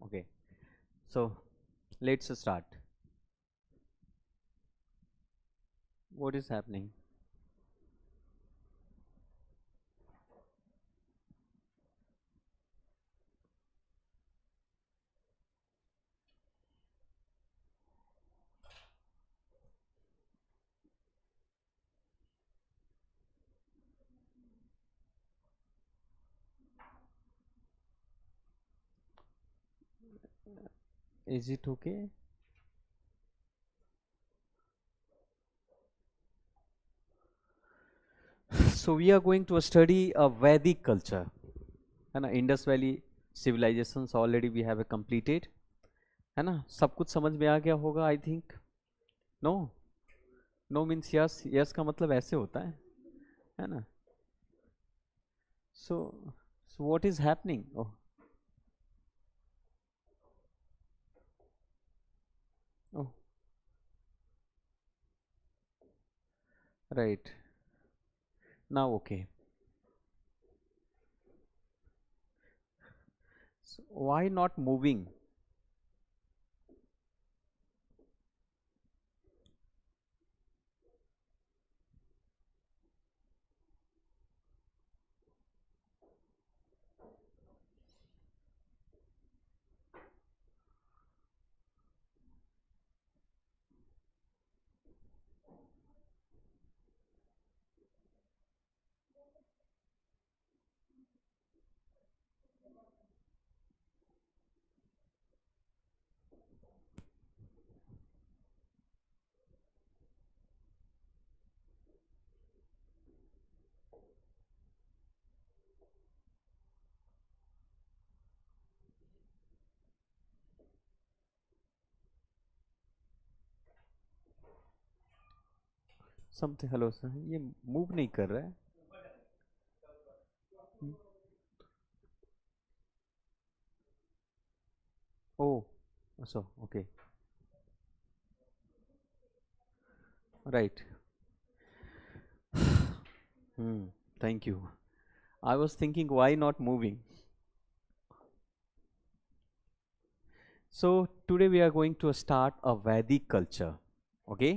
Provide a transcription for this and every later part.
Okay, so let's start. What is happening? Is it okay? So we are going to study a Vedic culture. है ना, Indus valley civilizations already we have completed. है ना, सब कुछ समझ में आ गया होगा I think. No, no means yes, yes का मतलब ऐसे होता है ना. So what is happening? Oh, oh, right. Now okay. Why not moving? Something, hello sir, ये मूव नहीं कर रहा है. Oh, so okay, right. Thank you. I was thinking, why not moving? So today we are going to start a Vedic culture. Okay.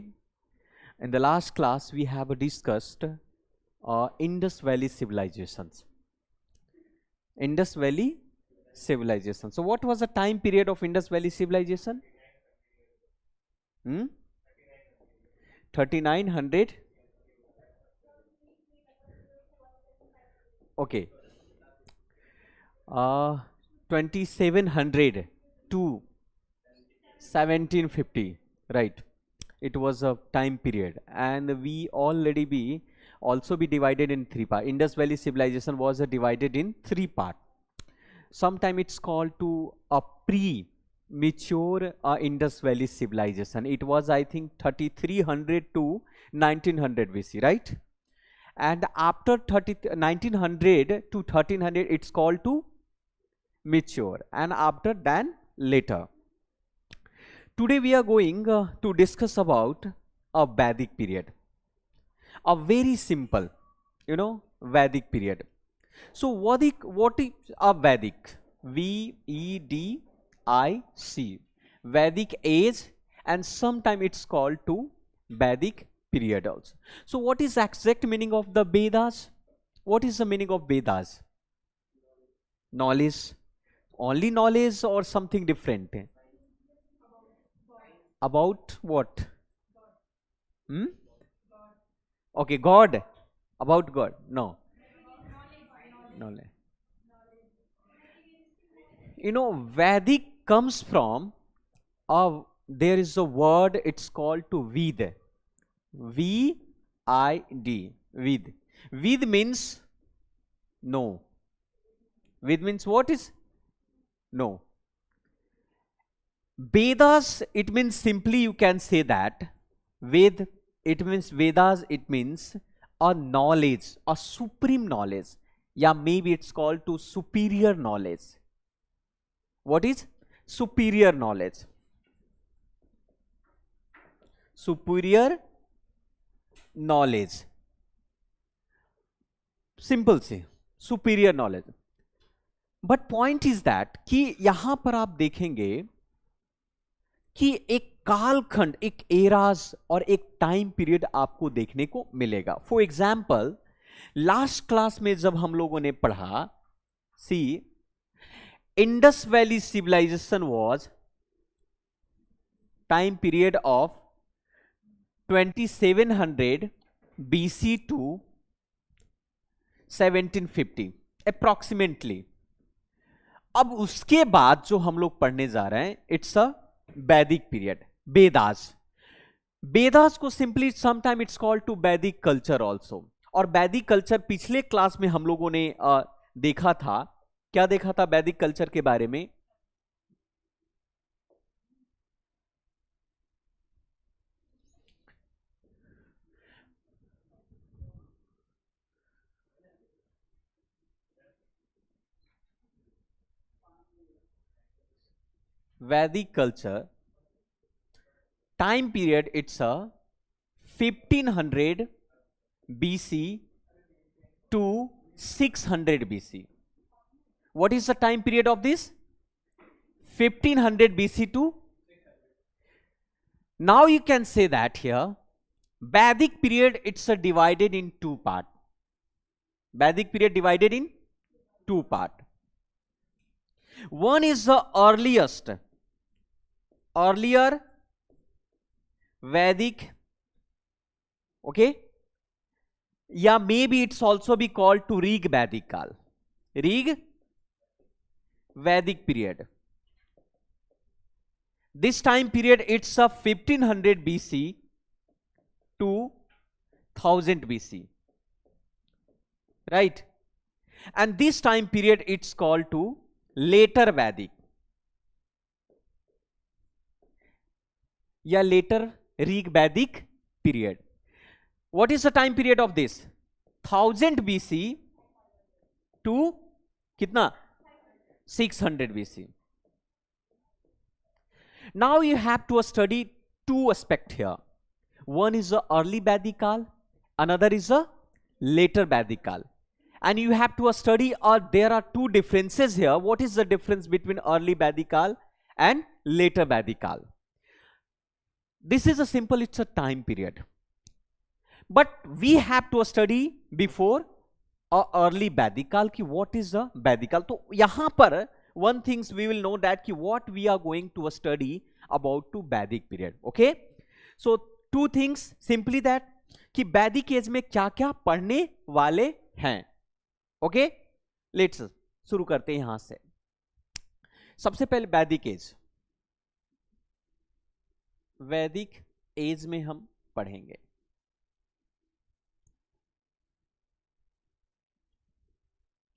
In the last class we have discussed Indus Valley civilizations. Indus Valley civilization. So what was the time period of Indus Valley civilization? 3900. Okay. 2700 to 1750, right? It was a time period, and we already be also be divided in three parts. Indus Valley civilization was divided in three parts. Sometime it's called to a pre-mature Indus Valley civilization. It was, I think, 3300 to 1900 BC, right? And after 1900 to 1300, it's called to mature, and after then later. Today we are going to discuss about a Vedic period, a very simple, Vedic period. So what is a Vedic? Vedic, Vedic age, and sometime it's called to Vedic period also. So what is exact meaning of the Vedas? What is the meaning of Vedas? Knowledge, only knowledge or something different? About what? Okay, God. About God? No. Knowledge. Vedic comes from there is a word, it's called to Ved. V-I-D. Ved. Ved means no. Ved means what is? No. Vedas, it means simply you can say that. Ved, it means Vedas, it means a knowledge, a supreme knowledge. Yeah, maybe it's called to superior knowledge. What is superior knowledge? Superior knowledge. Simple say, superior knowledge. But point is that कि यहां पर आप देखेंगे कि एक कालखंड, एक eras और एक टाइम पीरियड आपको देखने को मिलेगा. फॉर एग्जाम्पल, लास्ट क्लास में जब हम लोगों ने पढ़ा, see Indus valley civilization was time period of 2700 BC to 1750 approximately. अब उसके बाद जो हम लोग पढ़ने जा रहे हैं, इट्स अ वैदिक पीरियड, वेदास. वेदास को simply sometime it's called to Vedic culture also. और वैदिक कल्चर पिछले क्लास में हम लोगों ने देखा था. क्या देखा था वैदिक कल्चर के बारे में? वैदिक culture time period, it's a 1500 BC to 600 BC. What is the time period of this? 1500 BC to. Now you can say that here Vedic period, it's a divided in two part. Vedic period divided in two part. One is the earlier Vedic, okay, या maybe it's also be called to Rig Vedic काल, Rig Vedic period. This time period, it's a 1500 BC to 1000 BC, right? And this time period, it's called to later Vedic, या later Rig Vedic period. What is the time period of this? 1000 BC to कितना? 600 BC. Now you have to study two aspects here. One is the early Vedic Kal, another is the later Vedic Kal. And you have to study, there are two differences here. What is the difference between early Vedic Kal and later Vedic Kal? This is a simple, it's a time period. But we have to study before early Vedic Kal ki what is the Vedic Kal. तो यहाँ पर one things we will know that ki what we are going to study about to Vedic period. Okay? So two things simply that कि Vedic age में क्या क्या पढ़ने वाले हैं. Okay? Let's शुरू करते हैं यहाँ से. सबसे पहले Vedic age. वैदिक एज में हम पढ़ेंगे.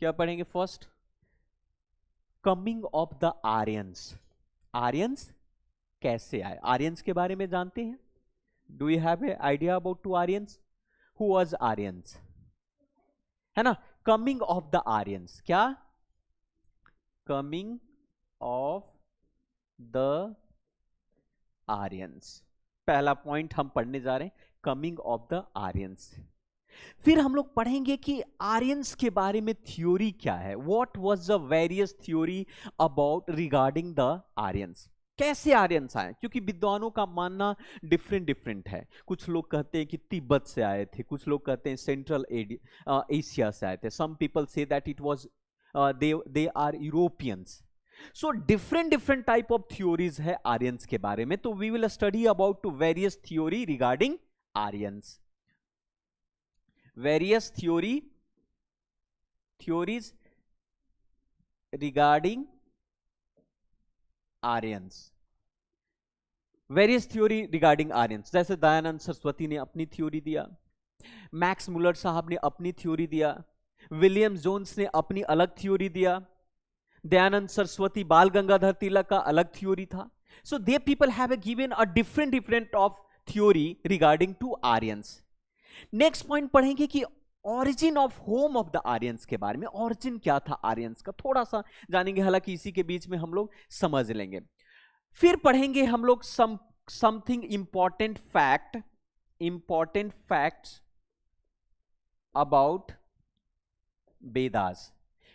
क्या पढ़ेंगे? First, coming of the Aryans. Aryans कैसे आए? आर्यंस के बारे में जानते हैं? Do you have a idea about to Aryans? Who was Aryans? है ना? Coming of the Aryans. क्या? Coming of the Aryans. पहला पॉइंट हम पढ़ने जा रहे हैं, कमिंग ऑफ द आर्यंस. फिर हम लोग पढ़ेंगे कि आर्यंस के बारे में थ्योरी क्या है. What was the various theory about regarding the Aryans. कैसे आर्यंस आए? क्योंकि विद्वानों का मानना डिफरेंट है. कुछ लोग कहते हैं कि तिब्बत से आए थे, कुछ लोग कहते हैं सेंट्रल एशिया से आए थे. Some people say that it was they are Europeans. So different type of theories है आर्यंस के बारे में. तो we will study about to various theory regarding Aryans. Various theories regarding Aryans. Various theory regarding Aryans. जैसे दयानंद सरस्वती ने अपनी theory दिया, Max Muller साहब ने अपनी थ्योरी दिया, विलियम जोन्स ने अपनी अलग थ्योरी दिया, दयानंद सरस्वती, बाल गंगाधर तिलक का अलग थ्योरी था. So they people have given a different of theory regarding to Aryans. Next point पढ़ेंगे कि origin of home of the Aryans के बारे में. ऑरिजिन क्या था आर्यंस का, थोड़ा सा जानेंगे, हालांकि इसी के बीच में हम लोग समझ लेंगे. फिर पढ़ेंगे हम लोग something important facts about Vedas.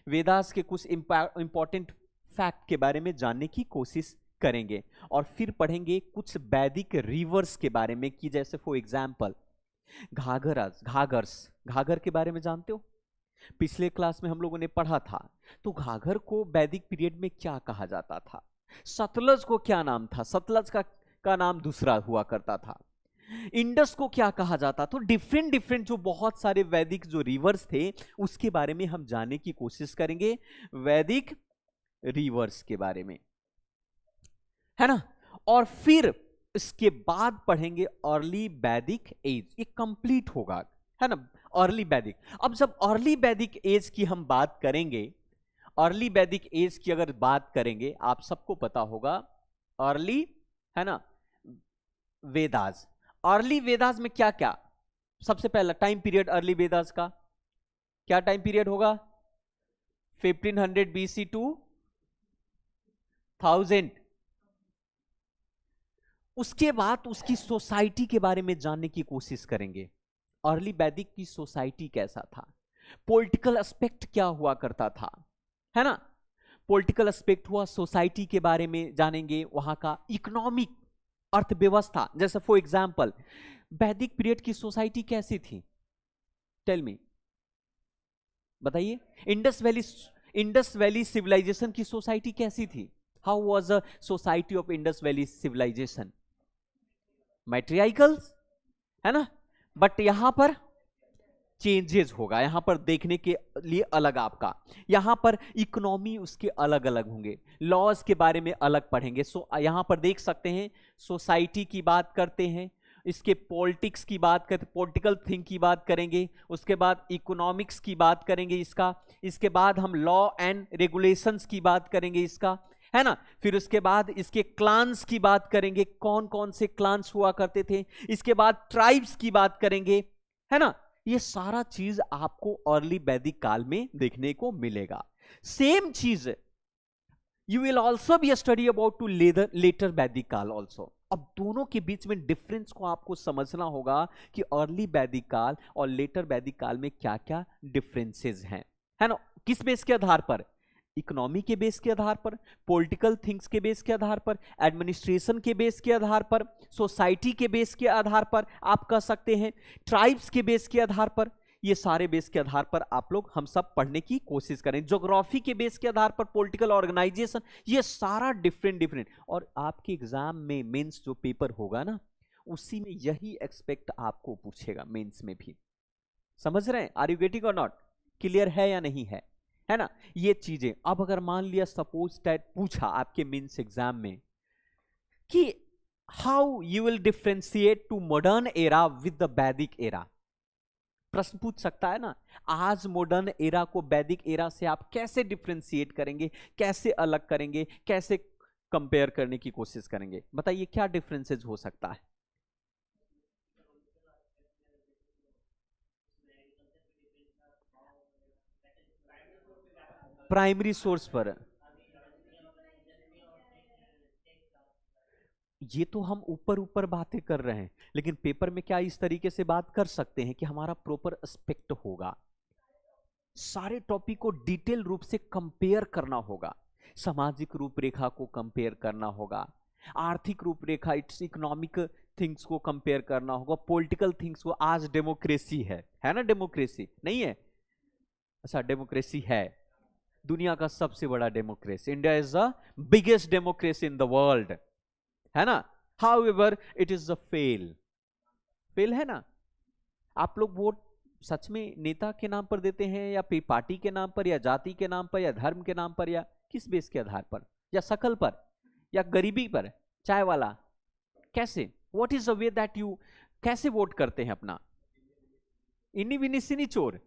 Vedas के कुछ इंपॉर्टेंट फैक्ट के बारे में जानने की कोशिश करेंगे और फिर पढ़ेंगे कुछ वैदिक रिवर्स के बारे में, कि जैसे फॉर एग्जाम्पल घाघर के बारे में जानते हो? पिछले क्लास में हम लोगों ने पढ़ा था। तो घाघर को वैदिक पीरियड में क्या कहा जाता था? सतलज को क्या नाम था? सतलज का नाम दूसरा हुआ करता था। इंडस को क्या कहा जाता? तो डिफरेंट डिफरेंट जो बहुत सारे वैदिक जो रिवर्स थे उसके बारे में हम जानने की कोशिश करेंगे, वैदिक रिवर्स के बारे में, है ना। और फिर इसके बाद पढ़ेंगे अर्ली वैदिक एज, ये कंप्लीट होगा, है ना, अर्ली वैदिक। अब जब अर्ली वैदिक एज की हम बात करेंगे, अर्ली वैदिक एज की अगर बात करेंगे, आप सबको पता होगा अर्ली, है ना, वेदास। अर्ली वेदास में क्या क्या? सबसे पहला टाइम पीरियड अर्ली वेदास का क्या टाइम पीरियड होगा? 1500 BC टू 1000। उसके बाद उसकी सोसाइटी के बारे में जानने की कोशिश करेंगे। अर्ली वैदिक की सोसाइटी कैसा था, पॉलिटिकल एस्पेक्ट क्या हुआ करता था, है ना, पॉलिटिकल एस्पेक्ट हुआ, सोसाइटी के बारे में जानेंगे, वहां का इकोनॉमिक अर्थव्यवस्था। जैसे फॉर एग्जांपल वैदिक पीरियड की सोसाइटी कैसी थी? टेल मी, बताइए। इंडस वैली सिविलाइजेशन की सोसाइटी कैसी थी? How was the society of Indus valley civilization? Matriarchal, है ना। बट यहां पर चेंजेस होगा, यहां पर देखने के लिए अलग आपका, यहां पर इकोनॉमी उसके अलग अलग होंगे, लॉज के बारे में अलग पढ़ेंगे। यहां पर देख सकते हैं सोसाइटी की बात करते हैं, इसके पॉलिटिक्स की बात करते, पॉलिटिकल थिंग की बात करेंगे, उसके बाद इकोनॉमिक्स की बात करेंगे इसका, इसके बाद हम लॉ एंड रेगुलेशंस की बात करेंगे इसका, है ना। फिर उसके बाद इसके क्लान्स की बात करेंगे, कौन कौन से क्लान्स हुआ करते थे। इसके बाद ट्राइब्स की बात करेंगे, है ना। ये सारा चीज आपको अर्ली वैदिक काल में देखने को मिलेगा। सेम चीज you will also be study about to later Vedic काल ऑल्सो। अब दोनों के बीच में डिफरेंस को आपको समझना होगा कि अर्ली वैदिक काल और लेटर वैदिक काल में क्या क्या डिफरेंसेस हैं, है ना। किस बेस के आधार पर? इकोनॉमी के बेस के आधार पर, पॉलिटिकल थिंग्स के बेस के आधार पर, एडमिनिस्ट्रेशन के बेस के आधार पर, सोसाइटी के बेस के आधार पर, आप कह सकते हैं ट्राइब्स के बेस के आधार पर। ये सारे बेस के आधार पर आप लोग हम सब पढ़ने की कोशिश करें। ज्योग्राफी के बेस के आधार पर, पॉलिटिकल ऑर्गेनाइजेशन, ये सारा डिफरेंट। और आपके एग्जाम में मेंस जो पेपर होगा ना, उसी में यही एक्सपेक्ट आपको पूछेगा मेंस में भी। समझ रहे हैं? आर यू गेटिंग और नॉट? क्लियर है या नहीं है ना। ये चीजें अब अगर मान लिया सपोज दैट पूछा आपके मेंस एग्जाम में कि how you will differentiate to modern era with the Vedic era, प्रश्न पूछ सकता है ना। आज मॉडर्न एरा को वैदिक एरा से आप कैसे डिफरेंशिएट करेंगे, कैसे अलग करेंगे, कैसे कंपेयर करने की कोशिश करेंगे? बताइए क्या डिफरेंसेस हो सकता है? प्राइमरी सोर्स पर ये तो हम ऊपर ऊपर बातें कर रहे हैं, लेकिन पेपर में क्या इस तरीके से बात कर सकते हैं कि हमारा प्रॉपर एस्पेक्ट होगा, सारे टॉपिक को डिटेल रूप से कंपेयर करना होगा, सामाजिक रूपरेखा को कंपेयर करना होगा, आर्थिक रूपरेखा, इट्स इकोनॉमिक थिंग्स को कंपेयर करना होगा, पॉलिटिकल थिंग्स को। आज डेमोक्रेसी है ना, डेमोक्रेसी नहीं है? अच्छा, डेमोक्रेसी है, दुनिया का सबसे बड़ा democracy, India is the biggest democracy in the world, है ना। However it is a fail है ना। आप लोग वोट सच में नेता के नाम पर देते हैं, या पार्टी के नाम पर, या जाति के नाम पर, या धर्म के नाम पर, या किस बेस के आधार पर, या शकल पर, या गरीबी पर, चाय वाला, कैसे? What is the way that you कैसे वोट करते हैं अपना? इन्नी विनी सिनी चोर,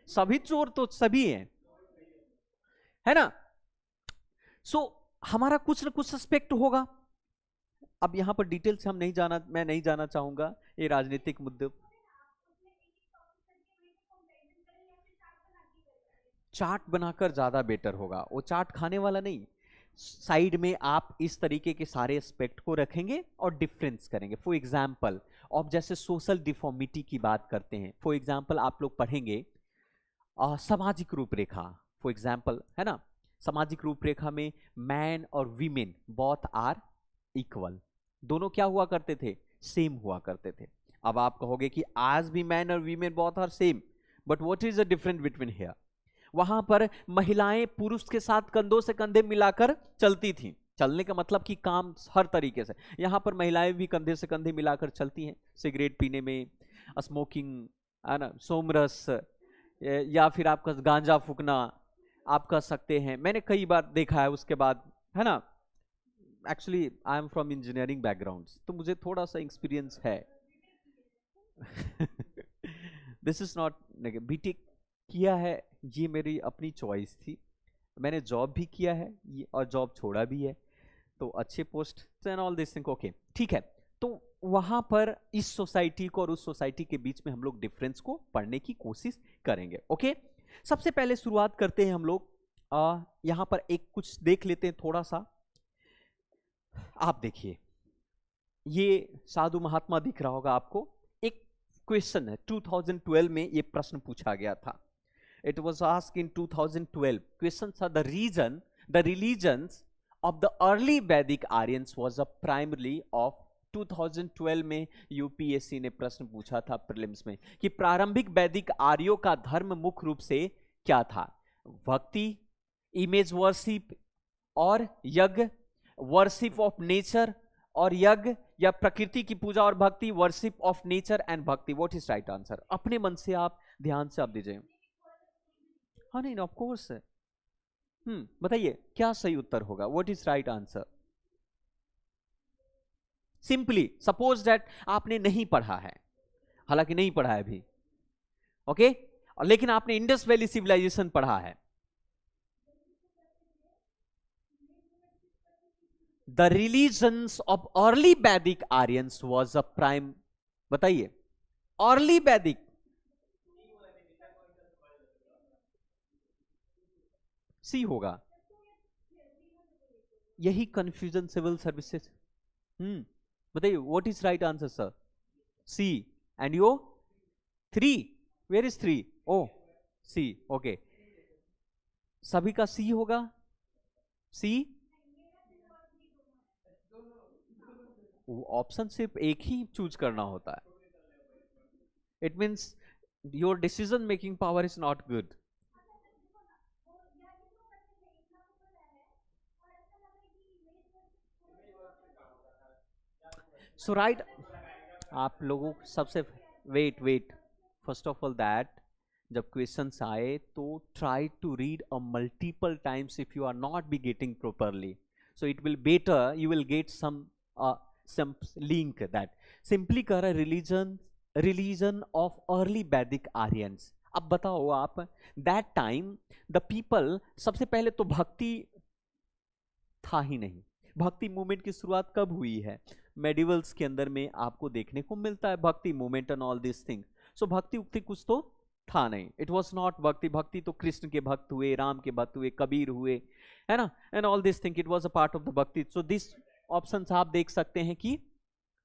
सभी चोर तो सभी हैं, है ना। सो हमारा कुछ ना कुछ एस्पेक्ट होगा। अब यहां पर डिटेल से मैं नहीं जाना चाहूंगा ये राजनीतिक मुद्दे। चार्ट बनाकर ज्यादा बेटर होगा, वो चार्ट खाने वाला नहीं, साइड में आप इस तरीके के सारे एस्पेक्ट को रखेंगे और डिफरेंस करेंगे। फॉर एग्जांपल, अब जैसे सोशल डिफॉर्मिटी की बात करते हैं, फॉर एग्जांपल आप लोग पढ़ेंगे सामाजिक रूपरेखा, फॉर एग्जाम्पल, है ना, सामाजिक रूपरेखा में मैन और वीमेन बोथ आर इक्वल, दोनों क्या हुआ करते थे, सेम हुआ करते थे। अब आप कहोगे कि आज भी मैन और women both are same, but what is the difference between here? वहां पर महिलाएं पुरुष के साथ कंधों से कंधे मिलाकर चलती थी, चलने का मतलब कि काम हर तरीके से, यहां पर महिलाएं भी कंधे से कंधे मिलाकर चलती हैं, सिगरेट पीने में, स्मोकिंग, है ना, सोमरस, या फिर आपका गांजा फूकना आप कर सकते हैं। मैंने कई बार देखा है, उसके बाद, है ना, actually I am from engineering background, तो मुझे थोड़ा सा एक्सपीरियंस है। दिस इज नॉट, बीटेक किया है, ये मेरी अपनी चॉइस थी, मैंने जॉब भी किया है और जॉब छोड़ा भी है, तो अच्छे post and all this thing, okay, ठीक है। तो वहां पर इस सोसाइटी को और उस सोसाइटी के बीच में हम लोग डिफरेंस को पढ़ने की कोशिश करेंगे, ओके। सबसे पहले शुरुआत करते हैं हम लोग, यहां पर एक कुछ देख लेते हैं थोड़ा सा। आप देखिए, ये साधु महात्मा दिख रहा होगा आपको, एक क्वेश्चन है, 2012 में ये प्रश्न पूछा गया था। It was asked in 2012. Questions are the religions of the early Vedic Aryans was a primarily of 2012 में यूपीएससी ने प्रश्न पूछा था प्रीलिम्स में कि प्रारंभिक वैदिक आर्यों का धर्म मुख्य रूप से क्या था? भक्ति, इमेज वर्शिप और यज्ञ, वर्शिप ऑफ नेचर और यज्ञ, या प्रकृति की पूजा और भक्ति, वर्शिप ऑफ नेचर एंड भक्ति। What is right answer? अपने मन से आप ध्यान से आप दीजिए। हाँ, नहीं, ऑफ कोर्स है। बताइए क्या सही उत्तर होगा? What is right answer? Simply suppose that आपने नहीं पढ़ा है, हालांकि नहीं पढ़ा है अभी, ओके, लेकिन आपने इंडस वैली सिविलाइजेशन पढ़ा है। The religions of early Vedic Aryans was a prime, बताइए, अर्ली वैदिक, सी होगा, यही कंफ्यूजन सिविल सर्विसेज। बताइए what is right answer sir? C. And यो 3, where is 3? Oh, C, okay, सभी का सी होगा, सी। ऑप्शन सिर्फ एक ही चूज करना होता है, it means your decision making power is not good. So right, आप लोगों सबसे, wait, first of all that जब क्वेश्चंस आए तो try to read a multiple times if you are not be getting properly, so it will better, you will get some link that simply कह रहा है religion of early Vedic Aryans. अब बताओ आप, that time the people, सबसे पहले तो भक्ति था ही नहीं। भक्ति मूवमेंट की शुरुआत कब हुई है? मेडिवल्स के अंदर में आपको देखने को मिलता है bhakti movement and all this thing. So bhakti उक्ति कुछ तो था नहीं, इट वॉज नॉट भक्ति। भक्ति तो कृष्ण के भक्त हुए, राम के भक्त हुए, कबीर हुए, है ना, and all this thing, it was a part of the bhakti. So this options आप देख सकते हैं कि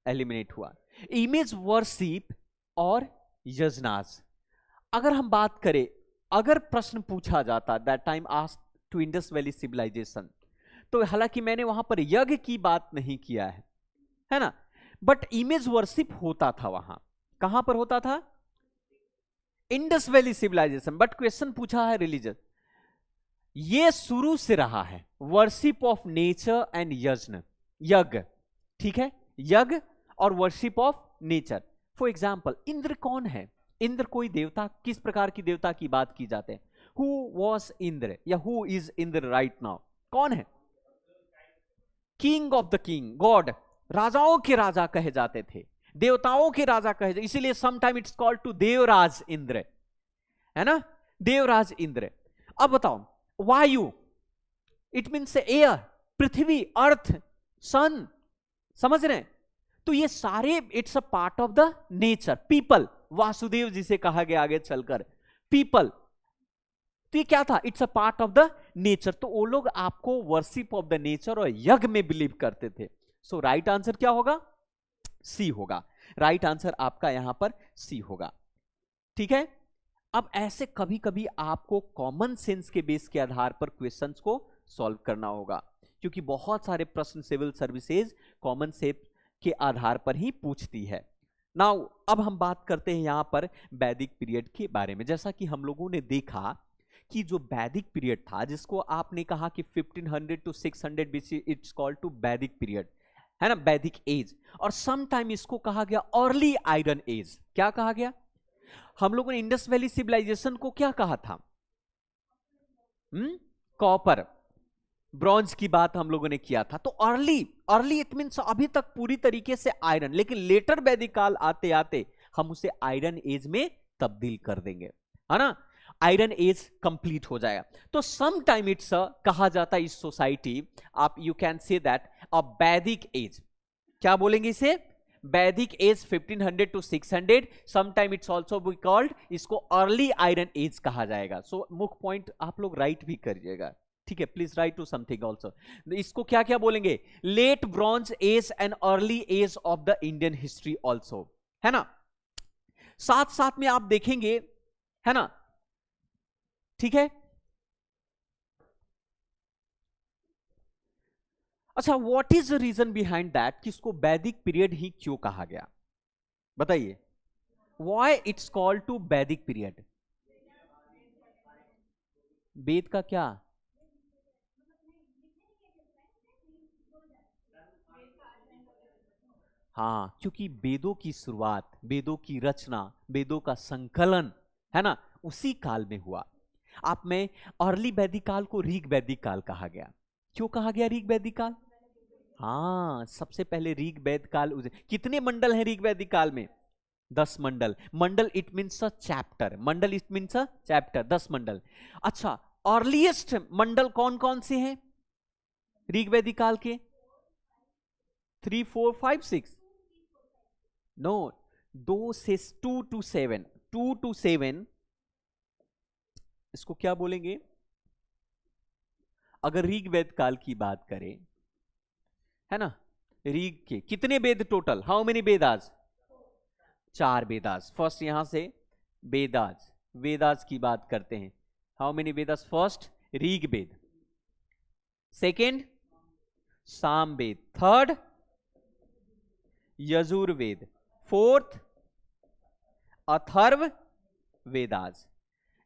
एलिमिनेट हुआ। इमेज वर्शिप और यजनास, अगर हम बात करें, अगर प्रश्न पूछा जाता that time asked to Indus valley civilization, तो हालांकि मैंने वहां पर यज्ञ की बात नहीं किया है ना, बट इमेज वर्शिप होता था वहां। कहां पर होता था? Indus valley civilization. But question पूछा है रिलीजन, ये शुरू से रहा है वर्शिप ऑफ नेचर एंड यज्ञ, ठीक है, यज्ञ और worship of nature. For example, Indra कौन है? इंद्र कोई देवता, किस प्रकार की देवता की बात की जाते हैं? हु वॉज इंद्र, या who is Indra right now? कौन है? King of the king, God, राजाओं के राजा कहे जाते थे, देवताओं के राजा कहे जाते, इसीलिए sometime it's called to Devraj Indra, है ना, देवराज इंद्र। अब बताओ, Vayu, it means air, Prithvi, earth, sun, समझ रहे हैं? तो ये सारे it's a part of the nature. पीपल, वासुदेव जिसे कहा गया आगे चलकर, पीपल, तो ये क्या था? It's a part of the nature. तो वो लोग आपको वर्शिप ऑफ द नेचर और यज्ञ में बिलीव करते थे। सो राइट आंसर क्या होगा? सी होगा। राइट आंसर आपका यहां पर सी होगा, ठीक है। अब ऐसे कभी कभी आपको कॉमन सेंस के बेस के आधार पर क्वेश्चंस को सॉल्व करना होगा, क्योंकि बहुत सारे प्रश्न सिविल सर्विसेज कॉमन सेंस के आधार पर ही पूछती है। नाउ अब हम बात करते हैं यहां पर वैदिक पीरियड के बारे में। जैसा कि हम लोगों ने देखा कि जो वैदिक पीरियड था, जिसको आपने कहा कि 1500 to 600 BC, it's called to Vedic period, है ना, वैदिक एज। और सम टाइम इसको कहा गया अर्ली आयरन एज। क्या कहा गया? हम लोगों ने इंडस वैली सिविलाइजेशन को क्या कहा था? कॉपर ब्रॉन्ज की बात हम लोगों ने किया था। तो अर्ली इट मींस अभी तक पूरी तरीके से आयरन, लेकिन लेटर वैदिक काल आते आते हम उसे आयरन एज में तब्दील कर देंगे, है ना, आयरन एज कंप्लीट हो जाएगा। तो सम टाइम इट्स कहा जाता है इस सोसाइटी, आप you can say that a Vedic age. क्या बोलेंगे इसे? Vedic age 1500 to 600, some time it's also be called, इसको अर्ली आयरन एज कहा जाएगा। सो मुख्य पॉइंट आप लोग राइट भी करिएगा, ठीक है, please write to something also. इसको क्या क्या बोलेंगे? Late bronze age and early age of the Indian history also, है ना। साथ साथ में आप देखेंगे, है ना, ठीक है। अच्छा, what is the reason behind that कि इसको वैदिक पीरियड ही क्यों कहा गया? बताइए, why it's called to Vedic period? वेद का क्या? हाँ, क्योंकि वेदों की शुरुआत, वेदों की रचना, वेदों का संकलन, है ना, उसी काल में हुआ। आप में अर्ली वैदिक काल को ऋग वैदिक काल कहा गया। क्यों कहा गया ऋग वैदिक काल? हाँ, सबसे पहले ऋग वैद काल। कितने मंडल हैं ऋग वैदिक काल में? 10 mandal. Mandal it means a chapter, mandal it means a chapter, 10 mandal. अच्छा, अर्लीस्ट मंडल कौन कौन से हैं ऋग वैदिक काल के? 3, 4, 5, 6, नो, 2 से 2 to 7, 2 to 7, इसको क्या बोलेंगे? अगर ऋग वेद काल की बात करें, है ना, ऋग के कितने वेद total? How many Vedas? 4 Vedas. First यहां से वेदास, वेदास की बात करते हैं। How many Vedas? First Rig Veda, second Sama Veda, third Yajurveda, fourth Atharva Vedas.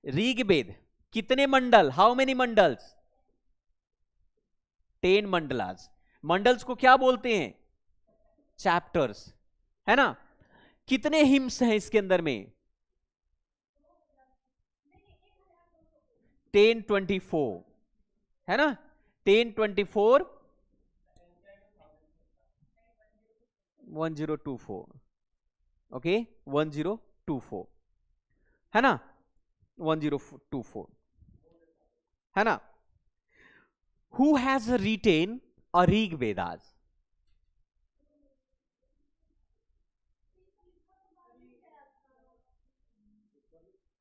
Rigveda कितने मंडल? How many mandals? 10 मंडलास। मंडल्स को क्या बोलते हैं? चैप्टर्स, है ना। कितने हिम्स हैं इसके अंदर में? 1024, है ना, 1024, 1024, ओके, 1024, है ना, 1024, है ना। Who has written a Rig Vedas?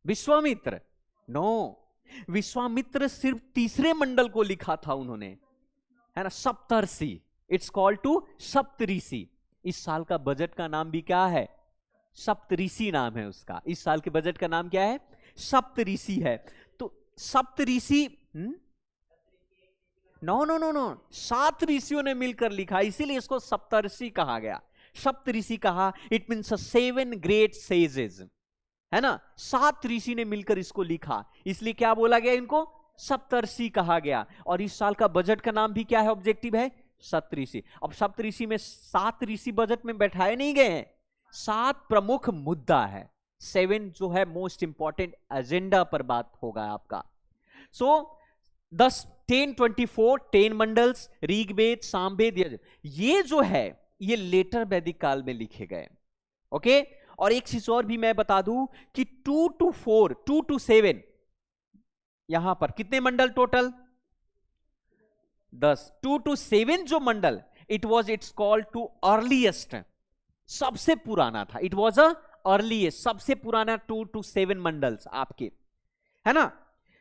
Vishwamitra? No, Vishwamitra सिर्फ तीसरे मंडल को लिखा था उन्होंने, है ना, Saptarishi. It's called to Saptarishi. इस साल का बजट का नाम भी क्या है? सप्तऋषि नाम है उसका। इस साल के बजट का नाम क्या है? सप्तऋषि है। तो सप्तऋषि, नो नो नो नो, 7 ऋषियों ने मिलकर लिखा, इसीलिए इसको सप्तऋषि कहा गया। सप्तऋषि कहा, इट मीन्स 7 ग्रेट सेजेस, है ना। 7 ऋषि ने मिलकर इसको लिखा, इसलिए क्या बोला गया? इनको सप्तऋषि कहा गया। और इस साल का बजट का नाम भी क्या है? ऑब्जेक्टिव है सप्तऋषि। अब सप्तऋषि में 7 ऋषि बजट में बैठाए नहीं गए हैं, 7 प्रमुख मुद्दा है, 7 जो है मोस्ट इंपॉर्टेंट एजेंडा पर बात होगा आपका। सो 1024 10 मंडल्स, ऋग्वेद, सामवेद, ये जो है ये लेटर वैदिक काल में लिखे गए, ओके। और एक चीज और भी मैं बता दूं कि 2 to 4, 2 to 7, यहां पर कितने मंडल टोटल? 10। 2 to 7 जो mandal, it was, it's called to earliest, सबसे पुराना था। इट वॉज अ अर्लीएस्ट, सबसे पुराना 2 to 7 मंडल्स आपके, है ना,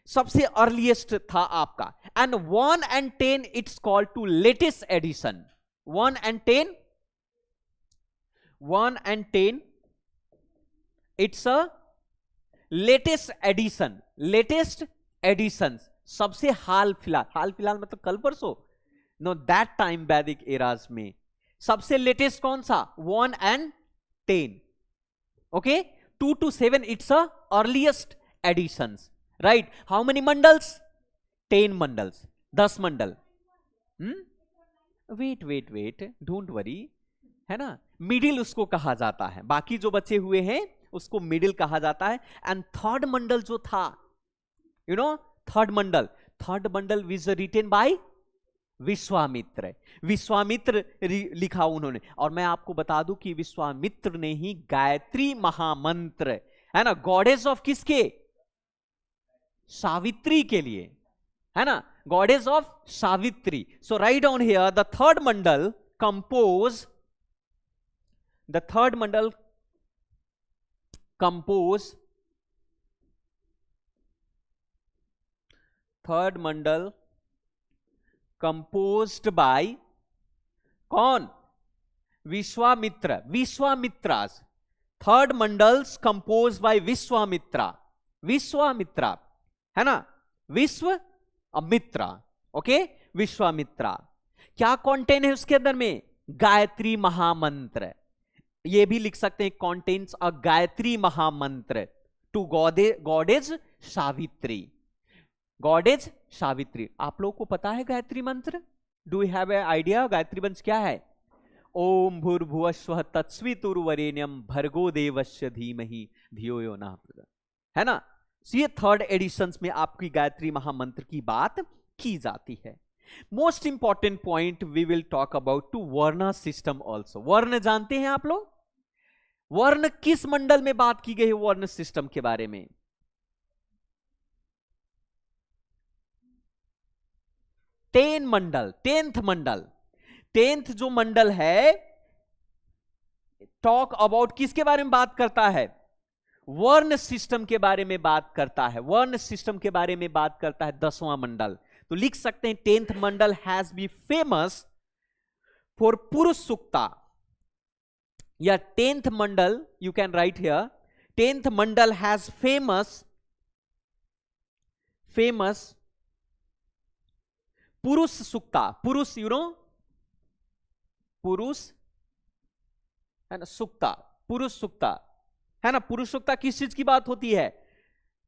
सबसे अर्लीएस्ट था आपका। And 1 and 10 it's called to latest edition. 1 and 10, 1 and 10 it's a latest edition, latest edition, सबसे हाल फिलहाल मतलब कल परसों, no that time Vedic eras में सबसे लेटेस्ट कौन सा? 1 and 10. Okay, 2 to 7 it's a earliest editions, right? How many mandals? 10 mandals, 10 mandal. Wait, don't worry, है ना? मिडिल उसको कहा जाता है, बाकी जो बचे हुए हैं उसको मिडिल कहा जाता है. एंड थर्ड मंडल जो था, you know, third mandal was written by Vishwamitra. Vishwamitra लिखा उन्होंने. और मैं आपको बता दूं कि विश्वामित्र ने ही गायत्री महामंत्र, है ना, गॉडेस ऑफ किसके? सावित्री के लिए, है ना, goddess of Savitri. So write down here the third mandal compose third mandal composed by कौन? Vishwamitras. Third mandals compose by Vishwamitra, है ना, मित्रा. ओके, विश्वामित्रा. क्या कंटेंट है उसके अंदर में? गायत्री महामंत्र. ये भी लिख सकते हैं, contains a Gayatri mahamantra to goddess Savitri. Goddess Savitri. आप लोगों को पता है गायत्री मंत्र? Do you have a idea Gayatri मंत्र क्या है? ओम भूर्भुवस्वः तत्सवितुर्वरेण्यं भर्गो देवस्य धीमहि धियो यो नः प्रचोदयात्, है ना? ये थर्ड एडिशंस में आपकी गायत्री महामंत्र की बात की जाती है. Most important point we will talk about to varna system also. वर्ण जानते हैं आप लोग? वर्ण किस मंडल में बात की गई है वर्ण सिस्टम के बारे में? 10 मंडल, 10th मंडल. 10th जो मंडल है टॉक अबाउट किसके बारे में बात करता है? वर्ण सिस्टम के बारे में बात करता है. वर्ण सिस्टम के बारे में बात करता है 10वां मंडल. तो लिख सकते हैं 10th Mandal has B famous for पुरुष सूक्ता, या 10th Mandal, you can write here, 10th Mandal has famous पुरुष सूक्ता. पुरुष, यू नो, पुरुष, है ना, सूक्ता, पुरुष सूक्ता, है ना. पुरुष सूक्ता किस चीज की बात होती है?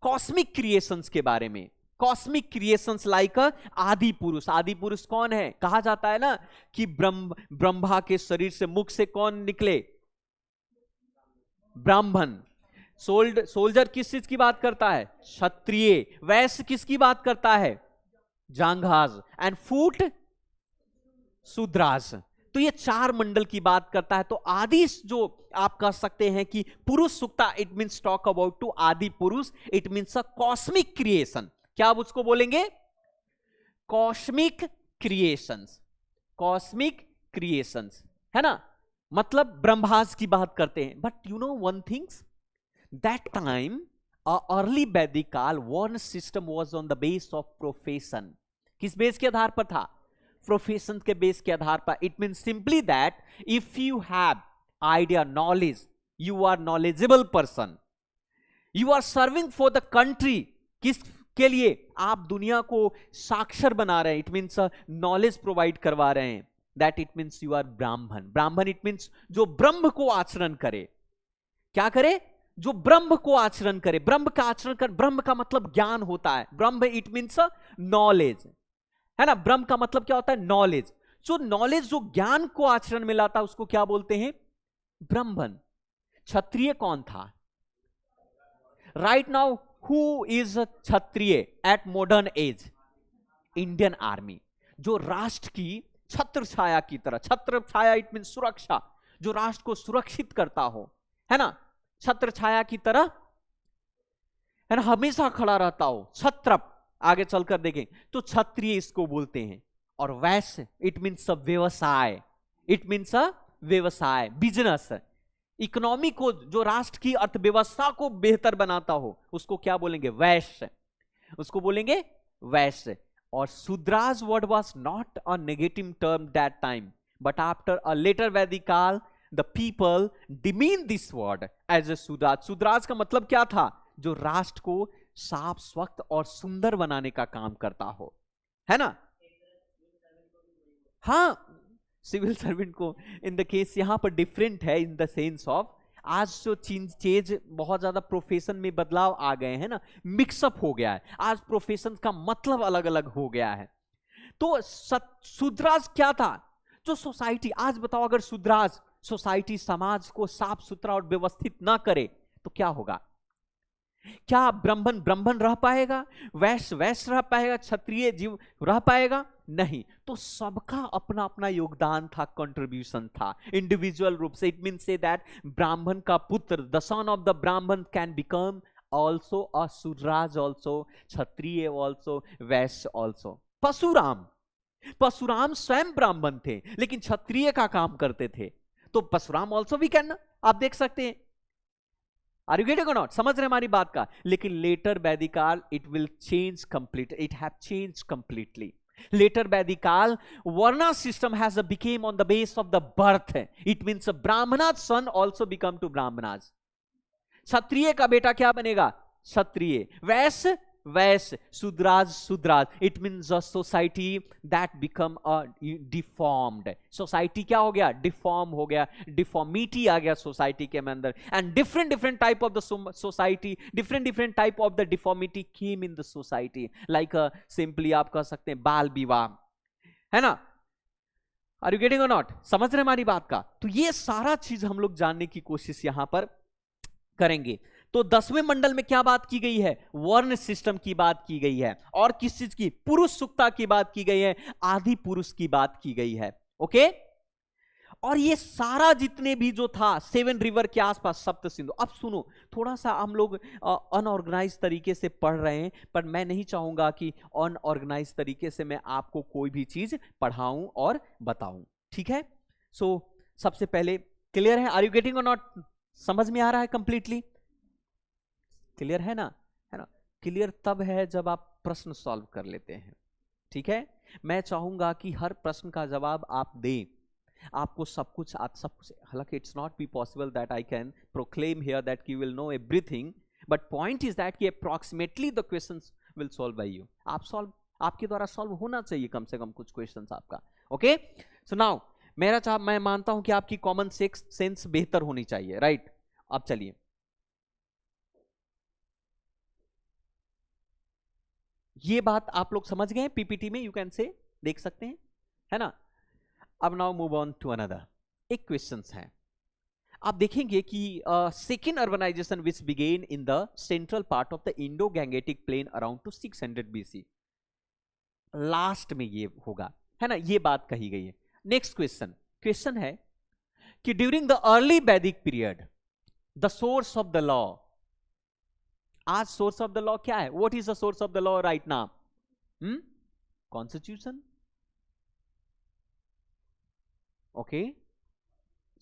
कॉस्मिक क्रिएशंस के बारे में. कॉस्मिक क्रिएशंस लाइक आदि पुरुष. आदि पुरुष कौन है? कहा जाता है ना कि ब्रह्मा के शरीर से, मुख से कौन निकले? ब्राह्मण. सोल्जर किस चीज की बात करता है? क्षत्रिय. वैश्य किसकी बात करता है? जांघाज. एंड फूट, शूद्राज. तो ये 4 मंडल की बात करता है. तो आदि जो आप कह सकते हैं कि Purusha Sukta, it means talk about to Adi Purusha, it means a cosmic creation. क्या आप उसको बोलेंगे? Cosmic creations. कॉस्मिक क्रिएशंस, है ना, मतलब ब्रह्माज की बात करते हैं. But you know one things, that time early Vedic काल वर्ण system was on the base of profession. किस बेस के आधार पर था? प्रोफेशन के बेस के आधार पर. It mean simply that if you have idea, knowledge, you are knowledgeable person, you are serving for the country. किस के लिए? आप दुनिया को साक्षर बना रहे हैं. इट मीन्स नॉलेज प्रोवाइड करवा रहे हैं. That it means you are Brahmin. Brahmin it means जो ब्रह्म को आचरण करे. क्या करे? जो ब्रह्म को आचरण करे. ब्रह्म का आचरण कर, ब्रह्म का मतलब ज्ञान होता है. ब्रह्म इट मीन्स नॉलेज, है ना. ब्रह्म का मतलब क्या होता है? नॉलेज. जो नॉलेज, जो ज्ञान को आचरण में लाता है, उसको क्या बोलते हैं? ब्राह्मण. क्षत्रिय कौन था? Right now who is Kshatriya at modern age? Indian army. जो राष्ट्र की छत्र छाया की तरह, छत्र छाया इट मीन सुरक्षा, जो राष्ट्र को सुरक्षित करता हो, है ना, छत्र छाया की तरह, है ना, हमेशा खड़ा रहता हो. छत्रप, आगे चलकर देखें तो क्षत्रिय इसको बोलते हैं. और वैश्य इट मीन्स व्यवसाय. इट मीन्स व्यवसाय, बिजनेस, इकोनॉमी को, जो राष्ट्र की अर्थव्यवस्था को बेहतर बनाता हो, उसको क्या बोलेंगे? वैश्य. उसको बोलेंगे वैश्य. और Shudras word was not a negative term that time, but after a later Vedic kaal the people demean this word as a Shudras. Shudras का मतलब क्या था? जो राष्ट्र को साफ स्वच्छ और सुंदर बनाने का काम करता हो, है ना? हाँ, सिविल सर्वेंट को इन द केस यहां पर डिफरेंट है इन द सेंस ऑफ आज जो चेंज बहुत ज्यादा प्रोफेशन में बदलाव आ गए हैं ना, मिक्सअप हो गया है, आज प्रोफेशन का मतलब अलग अलग हो गया है। तो सुधराज क्या था? जो सोसाइटी, आज बताओ अगर सुधराज सोसाइटी समाज को साफ सुथरा और व्यवस्थित ना करे तो क्या होगा? क्या ब्राह्मण ब्राह्मण रह पाएगा, वैश्य वैश्य रह पाएगा, क्षत्रिय जीव रह पाएगा? नहीं। तो सबका अपना अपना योगदान था, कंट्रीब्यूशन था इंडिविजुअल रूप से। इट मीन से दैट ब्राह्मण का पुत्र, द सन ऑफ द ब्राह्मण can become also a Shudras also, Kshatriya also, Vysya also. Parshuram स्वयं ब्राह्मण थे लेकिन क्षत्रिय का काम करते थे, तो परशुराम ऑल्सो वी कैन, आप देख सकते हैं। आर यू गेटिंग और नॉट? समझ रहे हमारी बात का? लेकिन लेटर वैदिकाल it will change complete, it have change completely. Later Vedikal, Varna system has became on the base of the birth. It means a Brahmana's son also become to Brahmanas. क्षत्रिय का बेटा क्या बनेगा? क्षत्रिय। वैश्य वैश्य, Shudras Shudras. It means a society that become a deformed. Society क्या हो गया? Deform हो गया, deformity आ गया सोसाइटी के अंदर। And different different type of the society, different different type of the deformity came in the society. Like simply आप कह सकते हैं बाल विवाह, है ना? आर यू गेटिंग और नॉट? समझ रहे हमारी बात का? तो ये सारा चीज हम लोग जानने की कोशिश यहां पर करेंगे। तो 10वें मंडल में क्या बात की गई है? वर्ण सिस्टम की बात की गई है। और किस चीज की? पुरुष सुक्ता की बात की गई है, आदि पुरुष की बात की गई है। ओके? और ये सारा जितने भी जो था 7 रिवर के आसपास सप्त सिंधु। अब सुनो, थोड़ा सा हम लोग अनऑर्गेनाइज तरीके से पढ़ रहे हैं, पर मैं नहीं चाहूंगा कि अनऑर्गेनाइज तरीके से मैं आपको कोई भी चीज पढ़ाऊं और बताऊं। ठीक है? सो सबसे पहले क्लियर है? आर यू गेटिंग और नॉट? समझ में आ रहा है कंप्लीटली? क्लियर है ना? है ना? क्लियर तब है जब आप प्रश्न सॉल्व कर लेते हैं। ठीक है? मैं चाहूंगा कि हर प्रश्न का जवाब आप दें। आपको सब कुछ हालांकि it's not be possible that I can proclaim here that you will know everything, but point is that कि approximately the questions will solve by you. आपके द्वारा सॉल्व होना चाहिए कम से कम कुछ क्वेश्चंस आपका। ओके? सो नाउ मैं मानता हूं कि आपकी कॉमन सेंस बेहतर होनी चाहिए, राइट? अब चलिए, ये बात आप लोग समझ गए पीपीटी में, यू कैन से देख सकते हैं, है ना? अब now move on to another. एक क्वेश्चन है, आप देखेंगे कि second urbanisation which began in the central part of the Indo Gangetic plain around to 600 BC, last में ये होगा, है ना? ये बात कही गई है। नेक्स्ट क्वेश्चन है कि during the early Vedic period the source of the law, आज सोर्स ऑफ द लॉ क्या है? What is the source of the law right now? Constitution. Okay?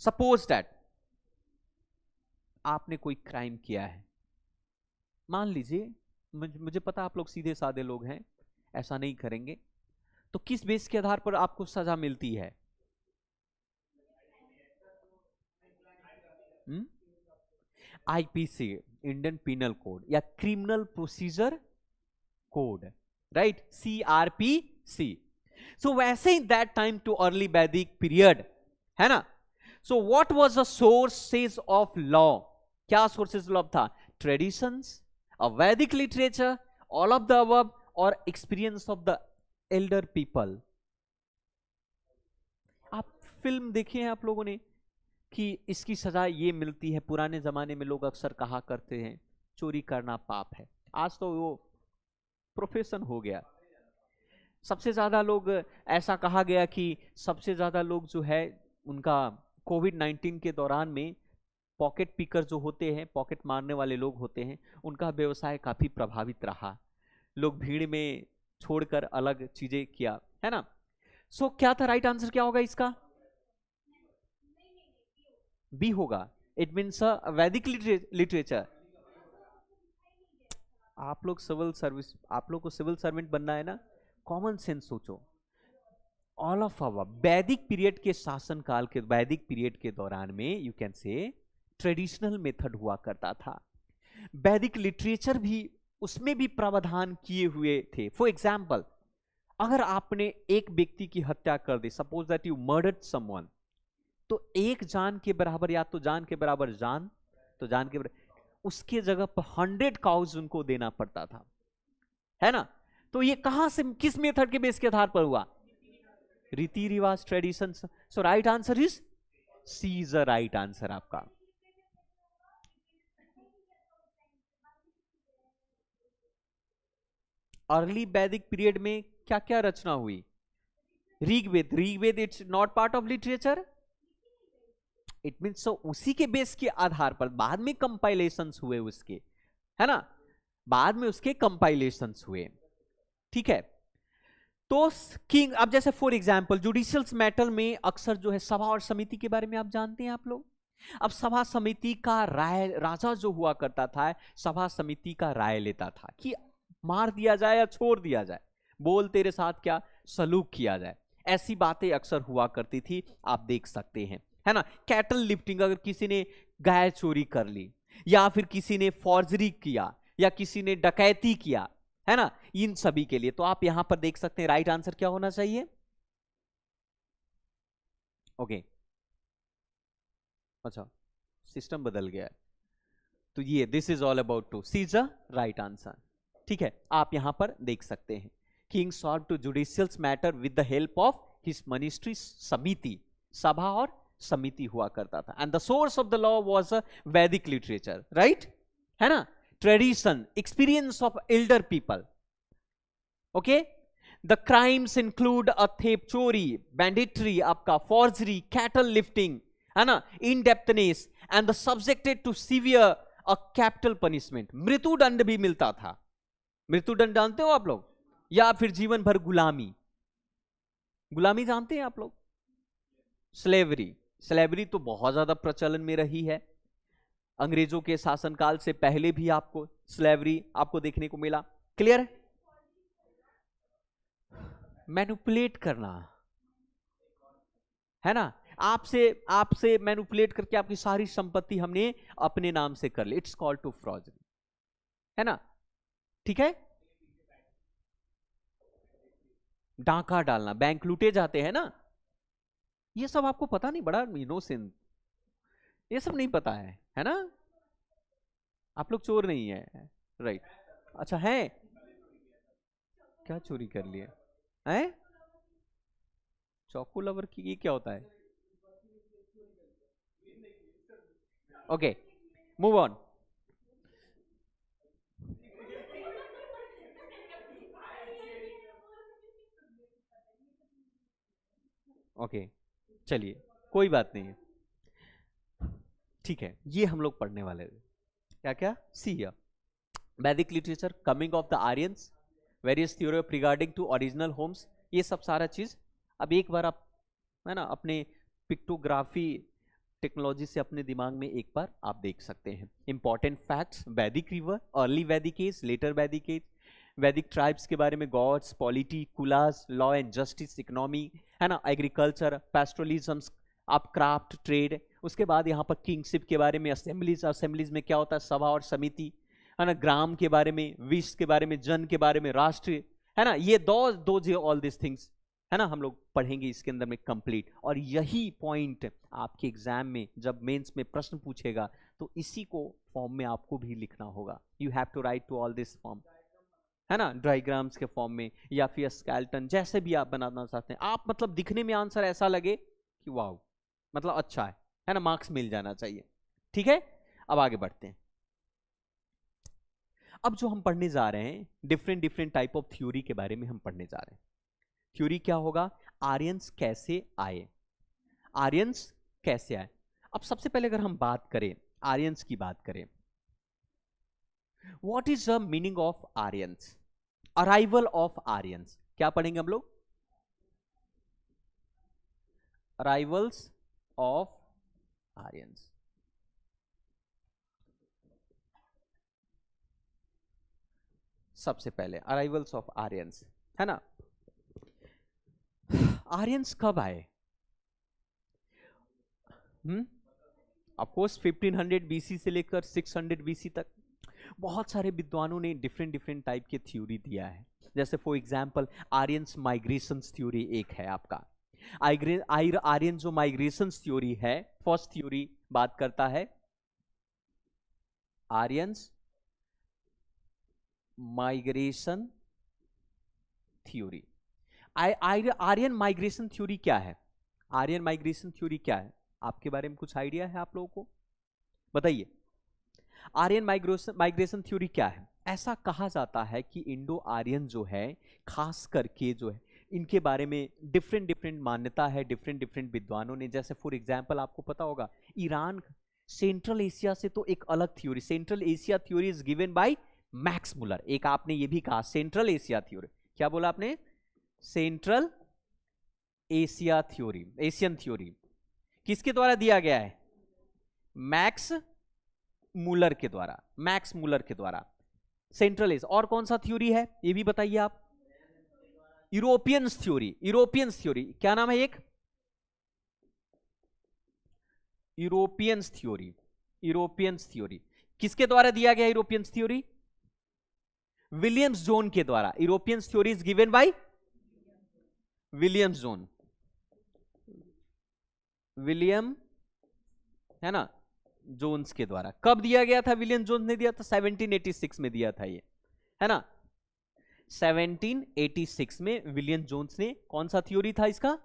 Suppose that आपने कोई क्राइम किया है, मान लीजिए, मुझे पता आप लोग सीधे साधे लोग हैं, ऐसा नहीं करेंगे, तो किस बेस के आधार पर आपको सजा मिलती है? आईपीसी, इंडियन पिनल कोड, या criminal procedure code, right? CRPC। So वैसे in that time to early Vedic period, है ना? So what was the sources of law? क्या सोर्सेज ऑफ लॉ था? Traditions, a Vedic literature, all of the above, और experience of the elder people. आप film देखे हैं आप लोगों ने कि इसकी सजा ये मिलती है। पुराने जमाने में लोग अक्सर कहा करते हैं चोरी करना पाप है, आज तो वो प्रोफेशन हो गया। सबसे ज्यादा लोग, ऐसा कहा गया कि सबसे ज्यादा लोग जो है उनका कोविड-19 के दौरान में पॉकेट पिकर जो होते हैं, पॉकेट मारने वाले लोग होते हैं, उनका व्यवसाय काफी प्रभावित रहा। लोग भीड़ में छोड़कर अलग चीजें किया, है ना? सो क्या था राइट आंसर? क्या होगा इसका? बी होगा। इट मीन्स वैदिक लिटरेचर। आप लोग सिविल सर्विस, आप लोग को सिविल सर्वेंट बनना है ना, कॉमन सेंस सोचो। ऑल ऑफ अवर वैदिक पीरियड के शासन काल के, वैदिक पीरियड के दौरान में यू कैन से ट्रेडिशनल मेथड हुआ करता था। वैदिक लिटरेचर भी उसमें भी प्रावधान किए हुए थे। फॉर एग्जाम्पल, अगर आपने एक व्यक्ति की हत्या कर दी, suppose that you murdered someone, तो एक जान के बराबर, या तो जान के बराबर जान, तो जान के बराबर, उसके जगह पर 100 काउज उनको देना पड़ता था, है ना। तो ये कहां से, किस मेथड के बेस के आधार पर हुआ? रीति रिवाज, tradition. So right answer is C is the right answer आपका। अर्ली वैदिक पीरियड में क्या क्या रचना हुई? Rigveda. Rigveda it's not part of literature, it means उसी के बेस के आधार पर बाद में कंपाइलेशंस हुए उसके, है ना, बाद में उसके कंपाइलेशंस हुए, ठीक है। तो किंग, अब जैसे फॉर एग्जांपल जुडिशियल मैटर में अक्सर जो है सभा और समिति के बारे में आप जानते हैं आप लोग। अब सभा समिति का राय, राजा जो हुआ करता था सभा समिति का राय लेता था कि मार दिया जाए या छोड़ दिया जाए, बोल तेरे साथ क्या सलूक किया जाए, ऐसी बातें अक्सर हुआ करती थी, आप देख सकते हैं, है ना। कैटल लिफ्टिंग, अगर किसी ने गाय चोरी कर ली, या फिर किसी ने फॉर्जरी किया, या किसी ने डकैती किया, है ना, इन सभी के लिए तो आप यहां पर देख सकते हैं राइट आंसर क्या होना चाहिए? ओके, अच्छा सिस्टम बदल गया है, तो ये this is all about to C is the right answer, ठीक है। आप यहां पर देख सकते हैं king solve to judicial matter with the help of his ministry, samiti, सभा और समिति हुआ करता था। And the source of the law was a Vedic literature, right, है ना, tradition, experience of elder people, okay. The crimes include a theft chori, banditry, आपका forgery, cattle lifting, है ना, in depthness, and the subjected to severe a capital punishment, मृत्युदंड भी मिलता था। मृत्युदंड जानते हो आप लोग, या फिर जीवन भर गुलामी, गुलामी जानते हैं आप लोग? स्लेवरी, स्लेवरी तो बहुत ज्यादा प्रचलन में रही है, अंग्रेजों के शासनकाल से पहले भी आपको स्लेवरी आपको देखने को मिला, क्लियर है। मैनिपुलेट करना, है ना, आपसे आपसे मैनिपुलेट करके आपकी सारी संपत्ति हमने अपने नाम से कर ली, इट्स कॉल्ड टू फ्रॉडरी, है ना, ठीक है। डाका डालना, बैंक लूटे जाते हैं ना, ये सब आपको पता नहीं, बड़ा इनोसेंट, ये सब नहीं पता है ना, आप लोग चोर नहीं है, राइट। अच्छा है, क्या चोरी कर लिया है? चौको लवर की ये क्या होता है? Okay, move on. ओके, चलिए कोई बात नहीं है, ठीक है, ये हम लोग पढ़ने वाले थे। क्या क्या? See here, Vedic literature, coming of the Aryans, various theory of regarding to original homes, ये सब सारा चीज अब एक बार आप, है ना, अपने पिक्टोग्राफी टेक्नोलॉजी से अपने दिमाग में एक बार आप देख सकते हैं। Important facts, Vedic river, early Vedic age, later Vedic age, Vedic tribes के बारे में, gods, polity, kulas, law and justice, economy, है ना, एग्रीकल्चर, पैस्ट्रलिज्म, आप क्राफ्ट, ट्रेड, उसके बाद यहाँ पर किंगशिप के बारे में, असेंबलीज, असेंबलीज में क्या होता है, सभा और समिति, है ना, ग्राम के बारे में, विश्व के बारे में, जन के बारे में, राष्ट्र, है ना, ये दो ऑल दिस थिंग्स, है ना, हम लोग पढ़ेंगे इसके अंदर में कंप्लीट। और यही पॉइंट आपके एग्जाम में जब मेंस में प्रश्न पूछेगा तो इसी को फॉर्म में आपको भी लिखना होगा, you have to write to all this form, है ना, डायग्राम्स के फॉर्म में या फिर स्केलेटन, जैसे भी आप बनाना चाहते हैं आप, मतलब दिखने में आंसर ऐसा लगे कि वाह, मतलब अच्छा है ना, मार्क्स मिल जाना चाहिए, ठीक है। अब आगे बढ़ते हैं। अब जो हम पढ़ने जा रहे हैं, different different type of theory के बारे में हम पढ़ने जा रहे हैं। थ्योरी क्या होगा? आर्यंस कैसे आए, आर्यंस कैसे आए। अब सबसे पहले अगर हम बात करें, आर्यंस की बात करें, what is the meaning of Aryans, arrival of Aryans, क्या पढ़ेंगे हम लोग? Arrivals of Aryans. सबसे पहले अराइवल्स ऑफ आर्यंस, है ना, आर्यंस कब आए? ऑफ कोर्स 1500 बीसी से लेकर 600 बीसी तक। बहुत सारे विद्वानों ने डिफरेंट डिफरेंट टाइप के थ्योरी दिया है। जैसे for example Aryans migration theory एक है आपका। आर्यन जो माइग्रेशन थ्योरी है, फर्स्ट थ्योरी बात करता है Aryans migration theory. Aryan migration theory क्या है? आर्यन माइग्रेशन थ्योरी क्या है, आपके बारे में कुछ आइडिया है आप लोगों को? बताइए, आर्यन माइग्रेशन थ्योरी क्या है? ऐसा कहा जाता है कि इंडो आर्यन जो है, खास करके जो है, इनके बारे में डिफरेंट डिफरेंट मान्यता है डिफरेंट डिफरेंट विद्वानों ने। जैसे फॉर एग्जांपल आपको पता होगा ईरान सेंट्रल एशिया से तो एक अलग theory, central Asia theory is given by Max Muller. एक आपने ये भी कहा सेंट्रल एशिया थ्योरी, क्या बोला आपने? Central Asia theory, Asian theory किसके द्वारा दिया गया है? मैक्स मुलर के द्वारा, मैक्स मुलर के द्वारा सेंट्रल एशिया। और कौन सा थ्योरी है ये भी बताइए आप? यूरोपियंस थ्योरी, यूरोपियंस थ्योरी क्या नाम है? एक यूरोपियंस थ्योरी, यूरोपियंस थ्योरी किसके द्वारा दिया गया? यूरोपियंस थ्योरी विलियम्स जोन के द्वारा। Europeans theory is given bye Williams zone, William है ना, जोन्स के द्वारा। कब दिया गया था? विलियम जोन्स ने दिया था 1786 में दिया था ये, है ना। 1786 में विलियम जोन्स ने, कौन सा थ्योरी था इसका?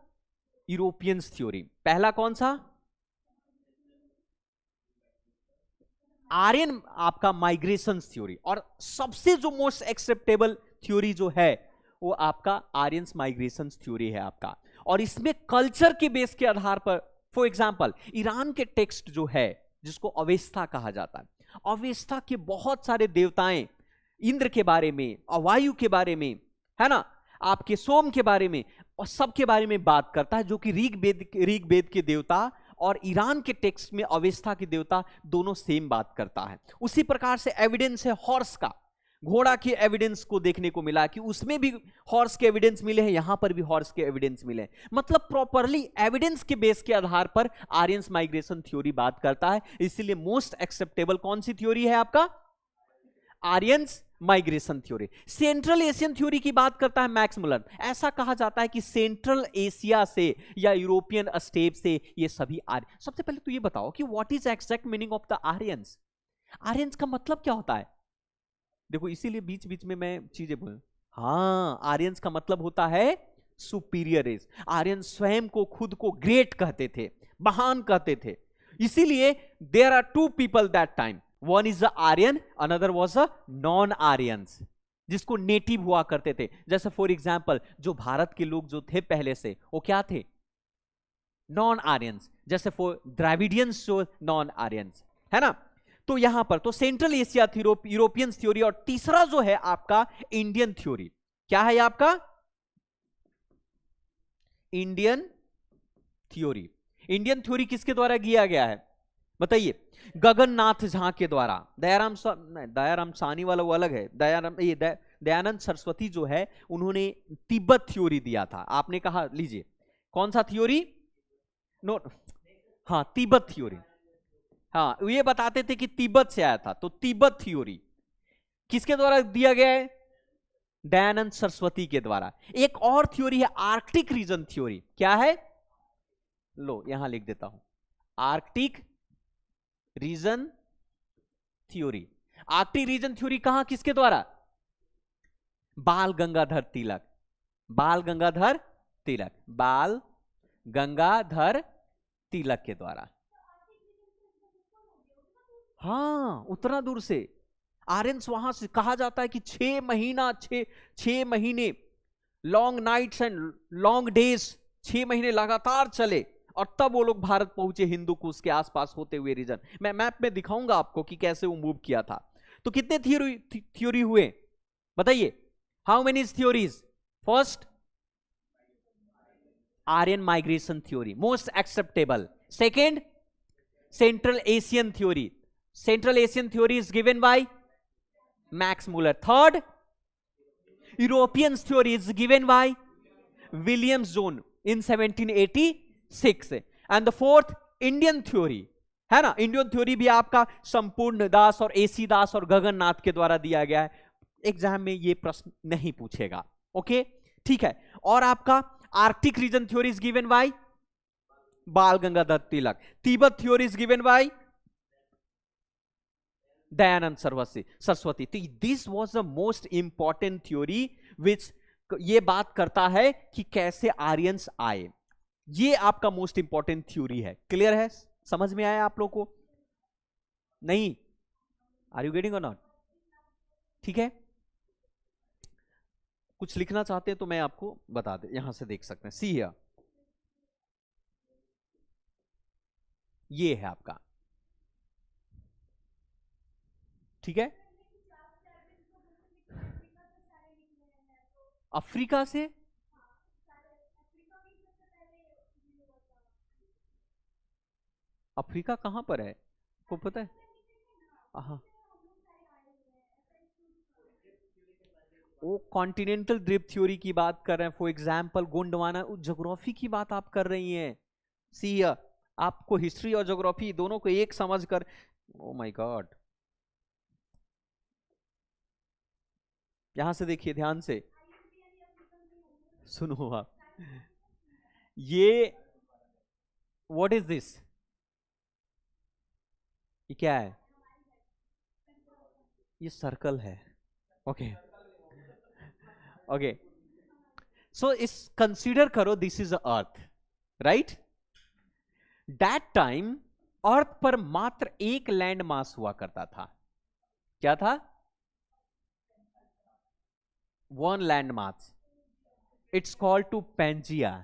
Europeans theory. पहला कौन सा? आर्यन आपका माइग्रेशन थ्योरी। और सबसे जो मोस्ट एक्सेप्टेबल थ्योरी जो है वो आपका आर्यंस माइग्रेशन थ्योरी है आपका। और इसमें कल्चर के बेस के आधार पर, फॉर एग्जांपल ईरान के टेक्स्ट जो है जिसको अवेस्ता कहा जाता है, अवेस्ता के बहुत सारे देवताएं, इंद्र के बारे में, वायु के बारे में, है ना, आपके सोम के बारे में, और सबके बारे में बात करता है, जो कि ऋग वेद के देवता और ईरान के टेक्स्ट में अवेस्ता के देवता दोनों सेम बात करता है। उसी प्रकार से एविडेंस है हॉर्स का, घोड़ा के एविडेंस को देखने को मिला कि उसमें भी हॉर्स के एविडेंस मिले हैं, यहां पर भी हॉर्स के एविडेंस मिले हैं। मतलब प्रॉपरली एविडेंस के बेस के आधार पर आर्यंस माइग्रेशन थ्योरी बात करता है। इसलिए मोस्ट एक्सेप्टेबल कौन सी थ्योरी है आपका? Aryans migration theory. Central Asian theory की बात करता है मैक्स मुलर। ऐसा कहा जाता है कि सेंट्रल एशिया से या यूरोपियन स्टेप से ये सभी आर्य। सबसे पहले तो ये बताओ कि what is exact meaning of the Aryans? Aryans का मतलब क्या होता है? देखो इसीलिए बीच बीच में मैं चीजें बोल, हाँ, आर्यंस का मतलब होता है सुपीरियर रेस। आर्यन स्वयं को, खुद को ग्रेट कहते थे, महान कहते थे। इसीलिए there are two people that time, one is the Aryan, another was a non Aryans, जिसको नेटिव हुआ करते थे। जैसे फॉर एग्जांपल जो भारत के लोग जो थे पहले से, वो क्या थे? Non Aryans. जैसे फॉर द्राविडियंस जो नॉन आर्यंस, है ना। तो यहां पर तो सेंट्रल एशिया यूरोपियन थ्योरी। और तीसरा जो है आपका इंडियन थ्योरी। क्या है आपका? Indian theory. इंडियन थ्योरी किसके द्वारा किया गया है बताइए? गगननाथ झा के द्वारा। दयाराम सानी वाला वो अलग है, दयानंद सरस्वती जो है उन्होंने तिब्बत थ्योरी दिया था। आपने कहा लीजिए कौन सा थ्योरी? नो, हाँ, तिब्बत थ्योरी। हाँ, ये बताते थे कि तिब्बत से आया था, तो तिब्बत थ्योरी किसके द्वारा दिया गया है? दयानंद सरस्वती के द्वारा। एक और थ्योरी है आर्कटिक रीजन थ्योरी। क्या है? लो यहां लिख देता हूं, Arctic region theory. Arctic region theory कहां, किसके द्वारा? बाल गंगाधर तिलक। बाल गंगाधर तिलक, बाल गंगाधर तिलक के द्वारा। हाँ, उतना दूर से आर्यंस वहां से कहा जाता है कि 6 महीने long nights and long days, 6 महीने लगातार चले और तब वो लोग भारत पहुंचे, हिंदू कुश के आसपास होते हुए रीजन। मैं मैप में दिखाऊंगा आपको कि कैसे वो मूव किया था। तो कितने थ्योरी हुए बताइए? How many theories? First Aryan migration theory, most acceptable. Second central Asian theory, Central Asian theory is given by Max Muller. Third, European theory is given by William Jones in 1786. And the fourth, Indian theory है ना। Indian theory भी आपका संपूर्ण दास और AC दास और गगन नाथ के द्वारा दिया गया है। एग्जाम में ये प्रश्न नहीं पूछेगा। ओके, ठीक है। और आपका Arctic region theory is given by Bal Gangadhar Tilak. Tibet theory is given by Dayanand Saraswati. तो this was the most important theory which ये बात करता है कि कैसे आर्यंस आए। ये आपका मोस्ट इंपॉर्टेंट थ्योरी है। क्लियर है? समझ में आया आप लोग को? नहीं? आर यू गेटिंग और नॉट? ठीक है। कुछ लिखना चाहते हैं तो मैं आपको बता दे, यहां से देख सकते हैं। सी हियर, ये है आपका, ठीक है। अफ्रीका से अफ्रीका कहां पर है, को पता है? हाँ, वो कॉन्टिनेंटल ड्रिफ्ट थ्योरी की बात कर रहे हैं। फॉर एग्जाम्पल गोंडवाना, ज्योग्राफी की बात आप कर रही हैं। सी, आपको हिस्ट्री और ज्योग्राफी दोनों को एक समझकर, ओ माय गॉड, यहां से देखिए ध्यान से सुनो आप। ये व्हाट इज दिस? ये क्या है? ये सर्कल है। ओके ओके, सो इस कंसीडर करो this is earth, right. That time earth पर मात्र एक लैंड मास हुआ करता था। क्या था? One land mass, it's called to Pangaea.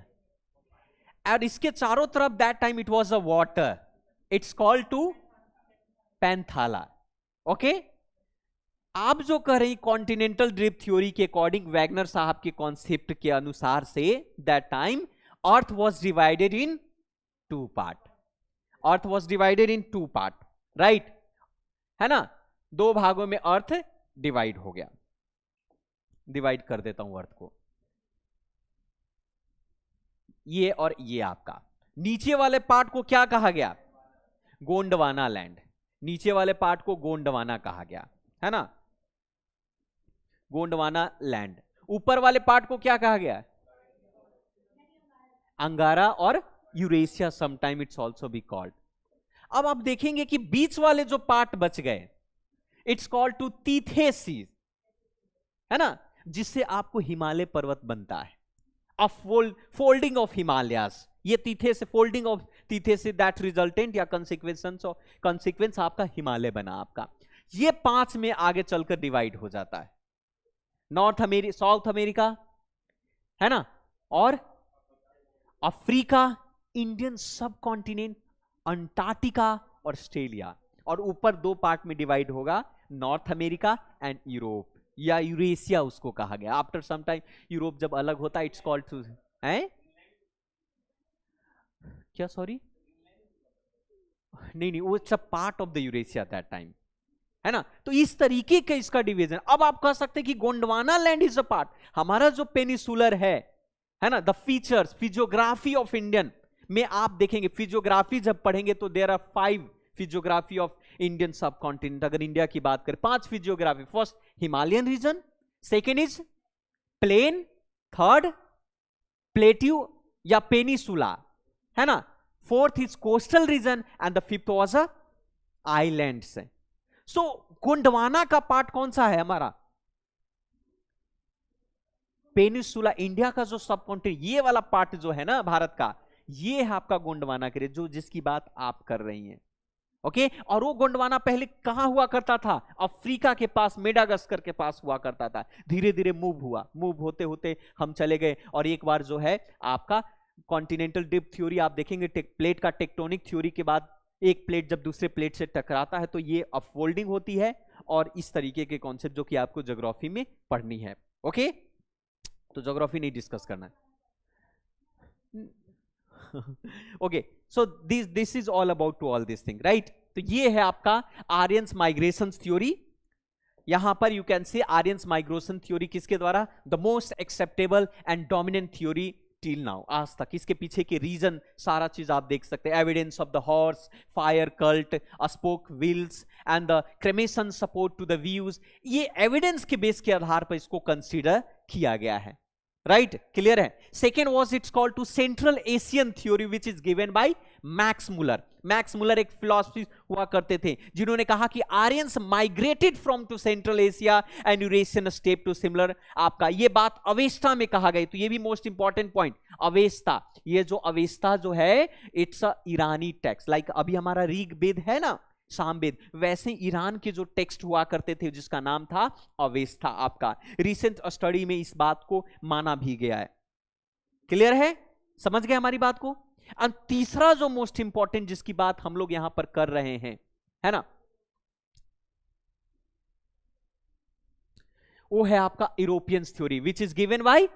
और इसके चारों तरफ that time it was a water, it's called to Panthalassa. Okay, आप जो कह रही कॉन्टिनेंटल ड्रिफ्ट थ्योरी के अकॉर्डिंग, वैगनर साहब के कॉन्सेप्ट के अनुसार से, that time earth was divided in two part. Earth was divided in two part, right, है ना। दो भागों में अर्थ डिवाइड हो गया। डिवाइड कर देता हूं अर्थ को, ये और ये आपका। नीचे वाले पार्ट को क्या कहा गया? गोंडवाना लैंड। नीचे वाले पार्ट को गोंडवाना कहा गया, है ना, गोंडवाना लैंड। ऊपर वाले पार्ट को क्या कहा गया? अंगारा और Eurasia, sometime it's also be called. अब आप देखेंगे कि बीच वाले जो पार्ट बच गए, इट्स कॉल्ड टू तीथेसीज, है ना, जिससे आपको हिमालय पर्वत बनता है। अ फोल्डिंग ऑफ हिमालयास, ये तीथे से, फोल्डिंग ऑफ तीथे से, दैट रिजल्टेंट या कंसिक्वेंस आपका हिमालय बना आपका। ये पांच में आगे चलकर डिवाइड हो जाता है। नॉर्थ अमेरिका, साउथ अमेरिका, है ना, और अफ्रीका, इंडियन सब कॉन्टिनेंट, अंटार्कटिका और ऑस्ट्रेलिया। और ऊपर दो पार्ट में डिवाइड होगा, नॉर्थ अमेरिका एंड यूरोप, या यूरेशिया उसको कहा गया। आफ्टर सम टाइम यूरोप जब अलग होता है, इट्स कॉल्ड टू, है क्या, सॉरी, नहीं, वो it's a part of the Eurasia that time, है ना। तो इस तरीके का इसका डिवीजन। अब आप कह सकते हैं कि Gondwana land is a part. हमारा जो पेनिसुलर है ना, the features, physiography of Indian में आप देखेंगे, फिजियोग्राफी जब पढ़ेंगे तो there are 5 physiography of Indian subcontinent. अगर इंडिया की बात करें, 5 physiography. First Himalayan region, second is plain, third plateau या पेनिसुला, है ना, fourth is coastal region and the fifth was a islands. So Gondwana का पार्ट कौन सा है हमारा? पेनिसुला, इंडिया का जो सब कॉन्टिनेंट, ये वाला पार्ट जो है ना भारत का, ये है आपका गोंडवाना के, जो जिसकी बात आप कर रही हैं। ओके, और वो गोंडवाना पहले कहां हुआ करता था? अफ्रीका के पास, मेडागास्कर के पास हुआ करता था। धीरे धीरे मूव होते होते हम चले गए, और एक बार जो है आपका कॉन्टिनेंटल ड्रिफ्ट थ्योरी आप देखेंगे, प्लेट का टेक्टोनिक थ्योरी के बाद एक प्लेट जब दूसरे प्लेट से टकराता है तो ये अपफोल्डिंग होती है, और इस तरीके के कॉन्सेप्ट जो कि आपको ज्योग्राफी में पढ़नी है। ओके, तो ज्योग्राफी नहीं डिस्कस करना है। Okay, so this is all about to all this thing, right. तो ये है आपका आर्यंस माइग्रेशन थ्योरी। यहां पर you can say Aryans migration theory किसके द्वारा? The most acceptable and dominant theory till now, आज तक इसके पीछे के रीजन सारा चीज आप देख सकते हैं। Evidence of the horse, fire cult, spoke wheels and the cremation support to the views, ये एविडेंस के बेस के आधार पर इसको कंसीडर किया गया है। राइट, क्लियर है। Second was it's called to central Asian theory which is given by Max Muller. Max Muller एक फिलोसफी हुआ करते थे जिन्होंने कहा कि Aryans migrated from to central Asia and Eurasian steppe to similar. आपका ये बात अवेस्ता में कहा गई, तो ये भी मोस्ट इंपॉर्टेंट पॉइंट, अवेस्ता। ये जो अवेस्ता जो है it's a Irani text, like अभी हमारा ऋग वेद है ना, सामवेद, वैसे ईरान के जो टेक्स्ट हुआ करते थे जिसका नाम था अवेस्ता। आपका रिसेंट स्टडी में इस बात को माना भी गया है। क्लियर है, समझ गए हमारी बात को। और तीसरा जो मोस्ट इंपॉर्टेंट जिसकी बात हम लोग यहां पर कर रहे हैं, है ना, वो है आपका European theory which is given by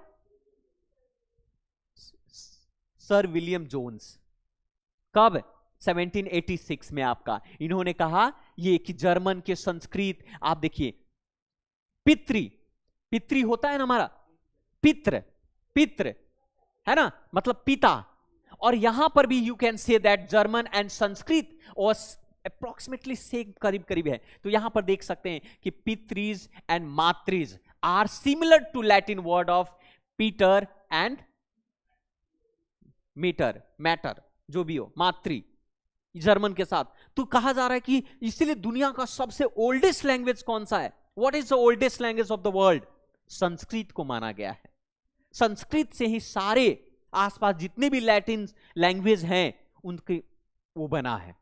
sir William Jones. कब? 1786 में। आपका इन्होंने कहा ये कि जर्मन के संस्कृत, आप देखिए पितृ होता है ना हमारा, पितृ है ना, मतलब पिता, और यहां पर भी you can say that German and Sanskrit और अप्रोक्सीमेटली सेम करीब है। तो यहां पर देख सकते हैं कि पितृज एंड मातृज are similar to Latin word of pater and mater, जो भी हो, मातृ जर्मन के साथ। तो कहा जा रहा है कि इसलिए दुनिया का सबसे ओल्डेस्ट लैंग्वेज कौन सा है? What is the oldest language of the world? Sanskrit को माना गया है। संस्कृत से ही सारे आसपास जितने भी लैटिन लैंग्वेज हैं उनके वो बना है।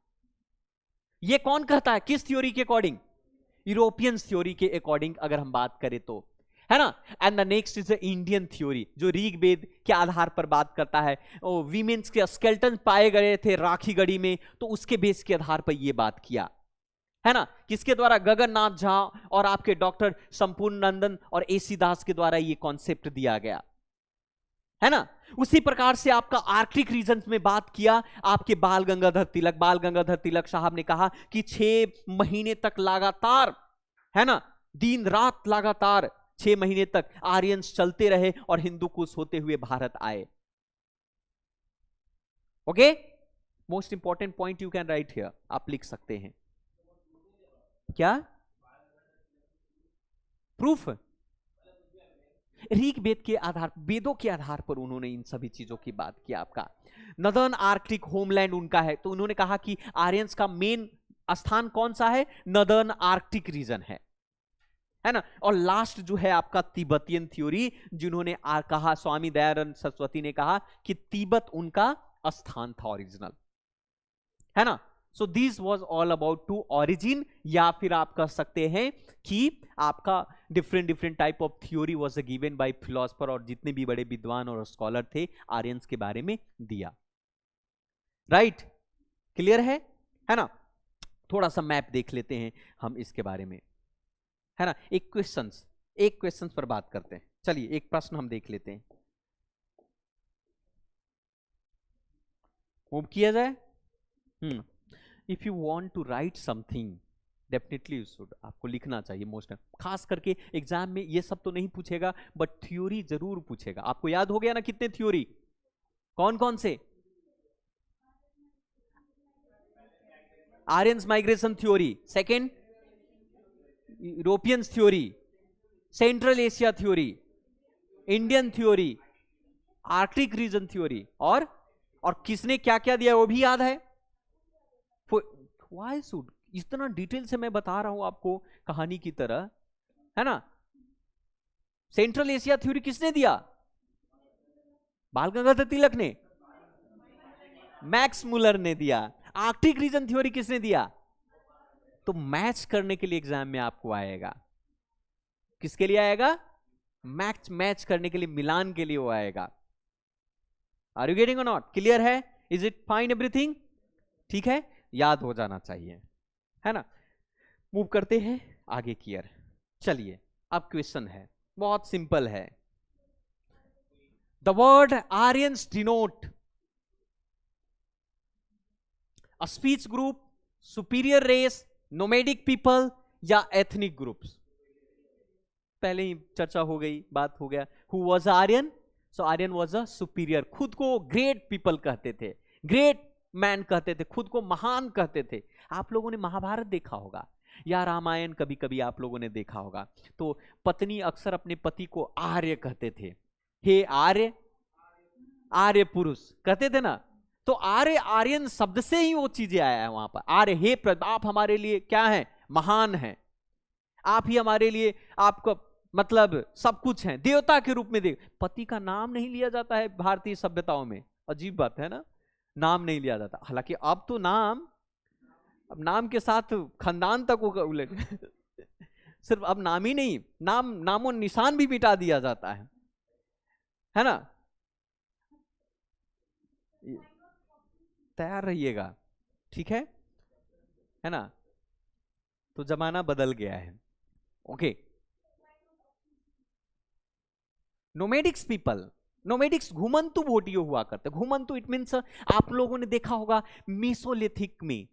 ये कौन कहता है? किस थ्योरी के अकॉर्डिंग? यूरोपियन थ्योरी के अकॉर्डिंग अगर हम बात करें तो, है ना। And the next is the Indian theory जो ऋग वेद के आधार पर बात करता है। वीमेंस के स्केल्टन पाए गए थे राखी गढ़ी में, तो उसके बेस के आधार पर यह बात किया, है ना, किसके द्वारा? गगननाथ झा और आपके डॉक्टर संपूर्ण नंदन और एसी दास के द्वारा यह कॉन्सेप्ट दिया गया, है ना। उसी प्रकार से आपका आर्कटिक रीजन में बात किया आपके बाल गंगाधर तिलक साहब ने कहा कि 6 महीने तक लगातार, है ना, दिन रात लगातार 6 महीने तक आर्यंस चलते रहे और हिंदू कुश होते हुए भारत आए। Okay, most important point you can write here, आप लिख सकते हैं। क्या प्रूफ? ऋग वेद के आधार, वेदों के आधार पर उन्होंने इन सभी चीजों की बात की। आपका नदर्न आर्कटिक होमलैंड उनका है, तो उन्होंने कहा कि आर्यंस का मेन स्थान कौन सा है? नदर्न आर्कटिक रीजन है ना। और लास्ट जो है आपका तिब्बतियन थ्योरी, जिन्होंने कहा, स्वामी दयानंद सरस्वती ने कहा कि तिब्बत उनका स्थान था ओरिजिनल, है ना। So this was all about to origin, या फिर आप कह सकते हैं कि आपका different type of theory was given by philosopher, और जितने भी बड़े विद्वान और स्कॉलर थे आर्यंस के बारे में दिया। राइट, क्लियर है ना। थोड़ा सा मैप देख लेते हैं हम इसके बारे में, है ना। एक क्वेश्चंस पर बात करते हैं। चलिए एक प्रश्न हम देख लेते हैं, मूव किया जाए। If you want to write something definitely you should, आपको लिखना चाहिए मोस्ट, खास करके एग्जाम में ये सब तो नहीं पूछेगा बट थ्योरी जरूर पूछेगा। आपको याद हो गया ना कितने थ्योरी, कौन कौन से? Aryans migration theory, second European theory, central Asia theory, Indian theory, Arctic region theory, और किसने क्या क्या दिया वो भी याद है? Why should, इतना डिटेल से मैं बता रहा हूं आपको कहानी की तरह, है ना। सेंट्रल एशिया थ्योरी किसने दिया? बाल गंगाधर तिलक ने, मैक्स मुलर ने दिया। आर्कटिक रीजन थ्योरी किसने दिया? तो मैच करने के लिए एग्जाम में आपको आएगा, किसके लिए आएगा? मैच करने के लिए, मिलान के लिए वो आएगा। आर यू गेटिंग और नॉट? क्लियर है? Is it fine everything? ठीक है, याद हो जाना चाहिए, है ना। मूव करते हैं आगे की ओर। चलिए अब क्वेश्चन है, बहुत सिंपल है। The word Aryans denote a speech group, superior race, nomadic people या एथनिक ग्रुप्स? पहले ही चर्चा हो गई, बात हो गया। Who was Aryan? So Aryan was a superior, खुद को ग्रेट पीपल कहते थे, ग्रेट मैन कहते थे, खुद को महान कहते थे। आप लोगों ने महाभारत देखा होगा या रामायण कभी कभी आप लोगों ने देखा होगा, तो पत्नी अक्सर अपने पति को आर्य कहते थे, हे आर्य, आर्य पुरुष कहते थे ना। तो आर्य, आर्यन शब्द से ही वो चीजें आया है वहां पर। आर्य, हे आप हमारे लिए क्या है, महान है, आप ही हमारे लिए, आपको मतलब सब कुछ है, देवता के रूप में देख। पति का नाम नहीं लिया जाता है भारतीय सभ्यताओं में, अजीब बात है ना, नाम नहीं लिया जाता। हालांकि अब तो नाम, अब नाम के साथ खानदान तक उलट सिर्फ अब नाम ही नहीं, नामो निशान भी मिटा दिया जाता है ना। तैयार रहिएगा, ठीक है ना। तो जमाना बदल गया है। ओके, नोमेडिक्स पीपल, नोमेडिक्स घुमंतु भोटियो हुआ करते। घुमंतु इट मीन्स, आप लोगों ने देखा होगा मीसोलिथिक में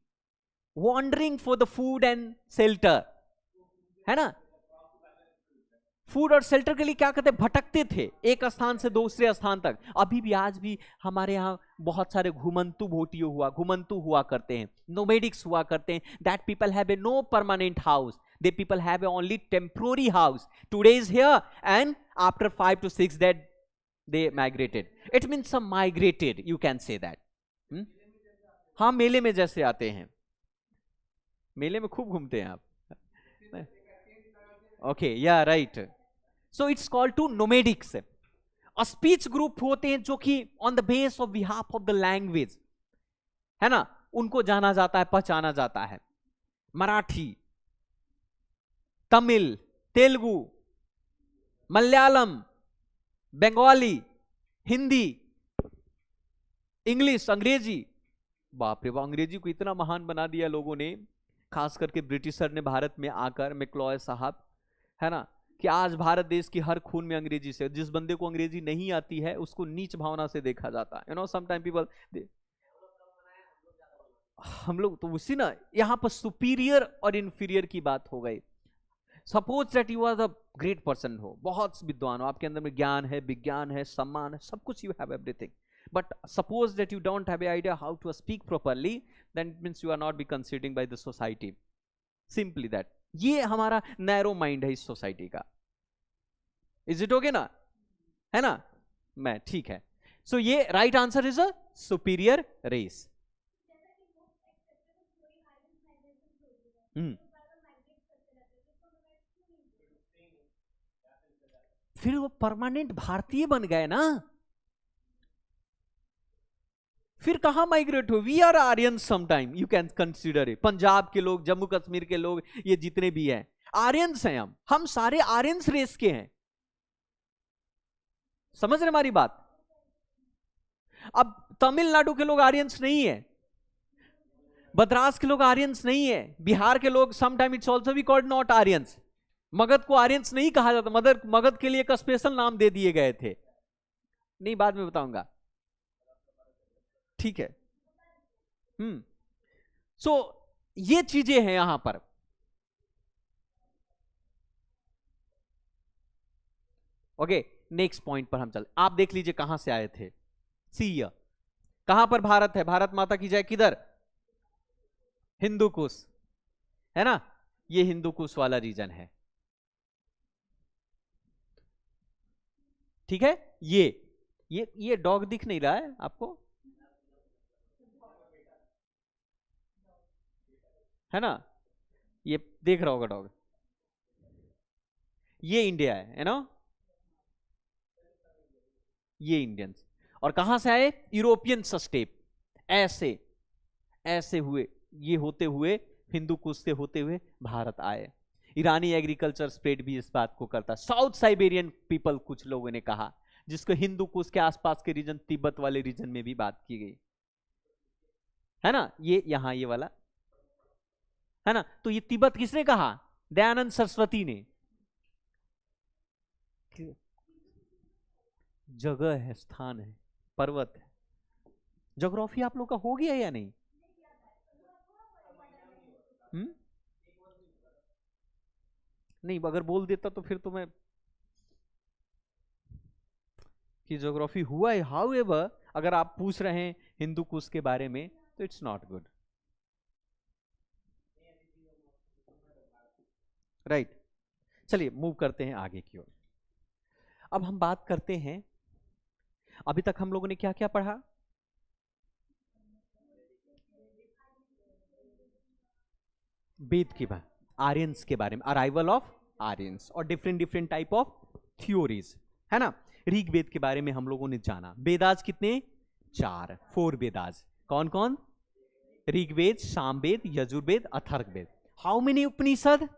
wandering for the food and shelter, है ना, फूड और शेल्टर के लिए क्या करते, भटकते थे एक स्थान से दूसरे स्थान तक। अभी भी आज भी हमारे यहाँ बहुत सारे घुमंतु भोटियो घुमंतु हुआ करते हैं, नोमेडिक्स हुआ करते हैं। That people have a no permanent house, they people have a only temporary house, today is here and after 5 to 6 that they migrated. It means some migrated, you can say that. हाँ, मेले में जैसे आते हैं, मेले में खूब घूमते हैं आप। ओके, या right. So it's called to nomadics. Speech group होते हैं जो कि on the base of behalf of the language, है ना, उनको जाना जाता है, पहचाना जाता है। मराठी, तमिल, तेलुगु, मलयालम, बंगाली, हिंदी, इंग्लिश, अंग्रेजी। बाप रे बाप, अंग्रेजी को इतना महान बना दिया लोगों ने, खास करके ब्रिटिशर ने भारत में आकर, मैक्लॉय साहब, है ना, कि आज भारत देश की हर खून में अंग्रेजी से, जिस बंदे को अंग्रेजी नहीं आती है उसको नीच भावना से देखा जाता है। यू नो, समटाइम पीपल, हम लोग तो उसी ना, यहां पर सुपीरियर और इंफीरियर की बात हो गई। Suppose that you are the great person हो, बहुत विद्वान हो, आपके अंदर में ज्ञान है, विज्ञान है, सम्मान है, सब कुछ, you have everything, but suppose that you don't have a idea how to speak properly, then it means you are not be considering by the society, simply that. ये हमारा नैरो माइंड है इस सोसाइटी का। Is it okay ना, है ना, मैं ठीक है। सो ये right answer is a superior race. फिर वो परमानेंट भारतीय बन गए ना, फिर कहां माइग्रेट हो, we are Aryan sometime, you can consider it. Punjab के लोग, जम्मू कश्मीर के लोग, ये जितने भी हैं आर्यंस हैं, हम सारे आर्यंस रेस के हैं। समझ रहे हमारी बात। अब तमिलनाडु के लोग आर्यंस नहीं है, मद्रास के लोग आर्यंस नहीं है, बिहार के लोग sometime it's also be called not Aryans. Magadh को आर्यंस नहीं कहा जाता, मगध के लिए एक स्पेशल नाम दे दिए गए थे, नहीं बाद में बताऊंगा, ठीक है। सो ये चीजें हैं यहां पर। ओके, नेक्स्ट पॉइंट पर हम चल, आप देख लीजिए कहां से आए थे। सी, कहां पर भारत है, भारत माता की जय किधर, हिंदू कुश, है ना, ये हिंदू कुश वाला रीजन है, ठीक है। ये डॉग दिख नहीं रहा है आपको, है ना, ये देख रहा होगा डॉग, ये इंडिया है ना, ये इंडियंस। और कहां से आए, यूरोपियन स्टेप, ऐसे ऐसे हुए, ये होते हुए हिंदू कुश से होते हुए भारत आए। ईरानी एग्रीकल्चर स्प्रेड भी इस बात को करता। साउथ साइबेरियन पीपल कुछ लोगों ने कहा, जिसको हिंदू कुश के आसपास के रीजन, तिब्बत वाले रीजन में भी बात की गई, है ना, ये यहां ये वाला, है ना। तो ये तिब्बत किसने कहा, दयानंद सरस्वती ने। जगह है, स्थान है, पर्वत है। ज्योग्राफी आप लोग का हो गया या नहीं? नहीं, अगर बोल देता तो फिर तो मैं, कि ज्योग्राफी हुआ है, हाउएवर अगर आप पूछ रहे हैं हिंदू कुश के बारे में तो इट्स नॉट गुड, राइट। चलिए मूव करते हैं आगे की ओर। अब हम बात करते हैं, अभी तक हम लोगों ने क्या क्या पढ़ा? वेद की बात, आर्यंस के बारे में, अराइवल ऑफ आर्यंस और different different type of theories, है ना। ऋग्वेद के बारे में हम लोगों ने जाना। वेदास कितने? 4, 4 वेदास। कौन कौन? ऋग्वेद, सामवेद, यजुर्वेद, अथर्ववेद। हाउ मेनी उपनिषद?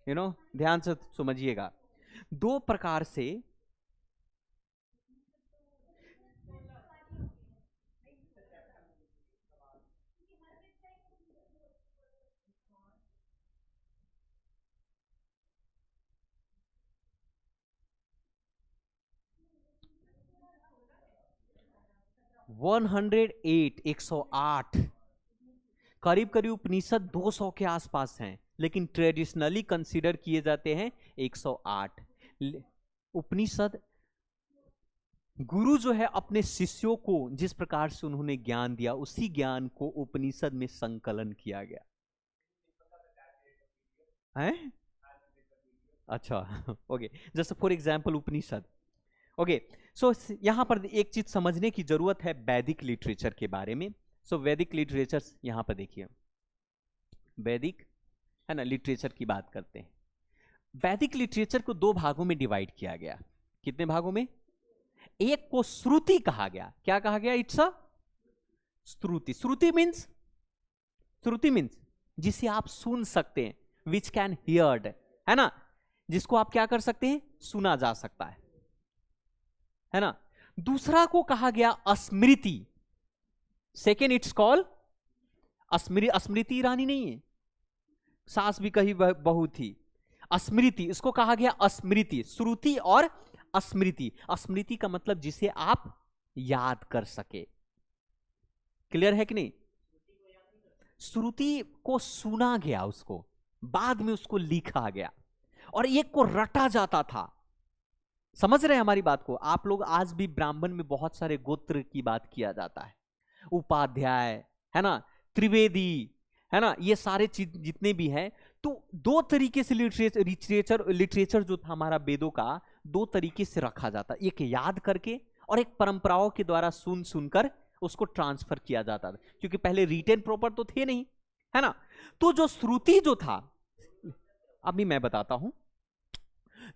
ध्यान से समझिएगा, दो प्रकार से 108, 108 करीब करीब उपनिषद 200 के आसपास हैं, लेकिन ट्रेडिशनली कंसीडर किए जाते हैं 108 उपनिषद। गुरु जो है अपने शिष्यों को जिस प्रकार से उन्होंने ज्ञान दिया, उसी ज्ञान को उपनिषद में संकलन किया गया है। अच्छा ओके, जैसे फॉर एग्जाम्पल उपनिषद। ओके, सो यहां पर एक चीज समझने की जरूरत है वैदिक लिटरेचर के बारे में। सो वैदिक लिटरेचर यहां पर देखिए, वैदिक है ना लिटरेचर की बात करते हैं। वैदिक लिटरेचर को 2 भागों में डिवाइड किया गया। कितने भागों में? एक को श्रुति कहा गया। क्या कहा गया? It's a Shruti. Shruti means जिसे आप सुन सकते हैं, विच कैन हियर्ड, है ना, जिसको आप क्या कर सकते हैं? सुना जा सकता है ना। दूसरा को कहा गया स्मृति। Second it's call Smriti Irani नहीं है, सास भी कही बहू थी। स्मृति, इसको कहा गया स्मृति। श्रुति और स्मृति। स्मृति का मतलब जिसे आप याद कर सके। क्लियर है कि नहीं? श्रुति को सुना गया, उसको बाद में उसको लिखा गया, और एक को रटा जाता था। समझ रहे हैं हमारी बात को? आप लोग आज भी ब्राह्मण में बहुत सारे गोत्र की बात किया जाता है, उपाध्याय है ना, त्रिवेदी है ना, ये सारे चीज जितने भी हैं। तो 2 तरीके से लिटरेचर जो था हमारा वेदों का, 2 तरीके से रखा जाता, एक याद करके और एक परंपराओं के द्वारा सुन सुनकर उसको ट्रांसफर किया जाता था, क्योंकि पहले रिटेन प्रॉपर तो थे नहीं, है ना। तो जो श्रुति जो था, अभी मैं बताता हूं,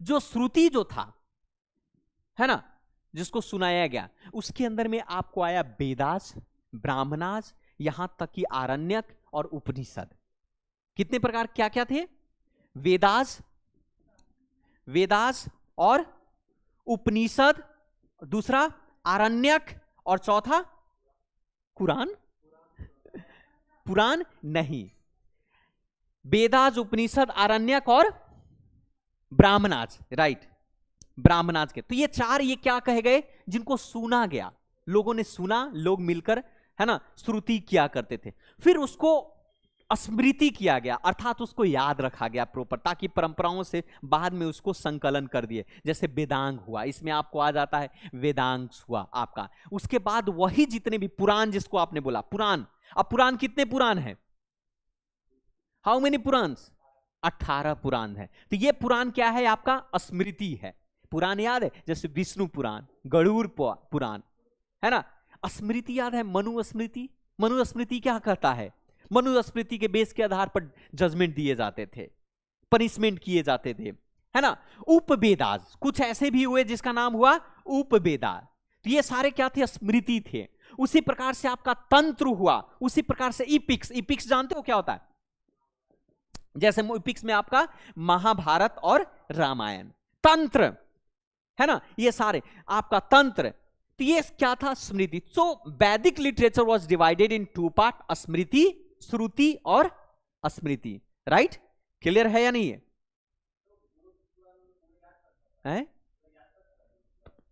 जो श्रुति जो था है ना, जिसको सुनाया गया, उसके अंदर में आपको आया वेदास, ब्राह्मणास, यहां तक कि आरण्यक और उपनिषद। कितने प्रकार क्या क्या थे? वेदास और उपनिषद, दूसरा आरण्यक, और चौथा कुरान। पुराण नहीं, वेदास, उपनिषद, आरण्यक और ब्राह्मणाज, राइट, ब्राह्मणाज के। तो ये 4 ये क्या कहे गए? जिनको सुना गया, लोगों ने सुना, लोग मिलकर है ना श्रुति किया करते थे। फिर उसको स्मृति किया गया, अर्थात उसको याद रखा गया प्रॉपर, ताकि परंपराओं से बाद में उसको संकलन कर दिए। जैसे वेदांग हुआ, इसमें आपको आ जाता है वेदांग हुआ आपका। उसके बाद वही जितने भी पुराण, जिसको आपने बोला पुराण, अब पुराण कितने पुराण है? हाउ मेनी पुराण? 18 पुराण है। तो ये पुराण क्या है? आपका स्मृति है। पुराण याद है, जैसे विष्णु पुराण, गरुड़ पुराण, है ना। स्मृति याद है, मनुस्मृति। मनुस्मृति क्या कहता है? मनुस्मृति के बेस के आधार पर जजमेंट दिए जाते थे, पनिशमेंट किए जाते थे, है ना। उपवेदास कुछ ऐसे भी हुए जिसका नाम हुआ उपवेदास। तो ये सारे क्या थे? स्मृति थे। उसी प्रकार से आपका तंत्र हुआ, उसी प्रकार से इपिक्स। इपिक्स जानते हो क्या होता है? जैसे इपिक्स में आपका महाभारत और रामायण, तंत्र है ना, ये सारे आपका तंत्र। तो ये क्या था? Smriti. So Vedic literature was divided in 2 part, Smriti, Shruti और स्मृति, राइट। क्लियर है या नहीं है?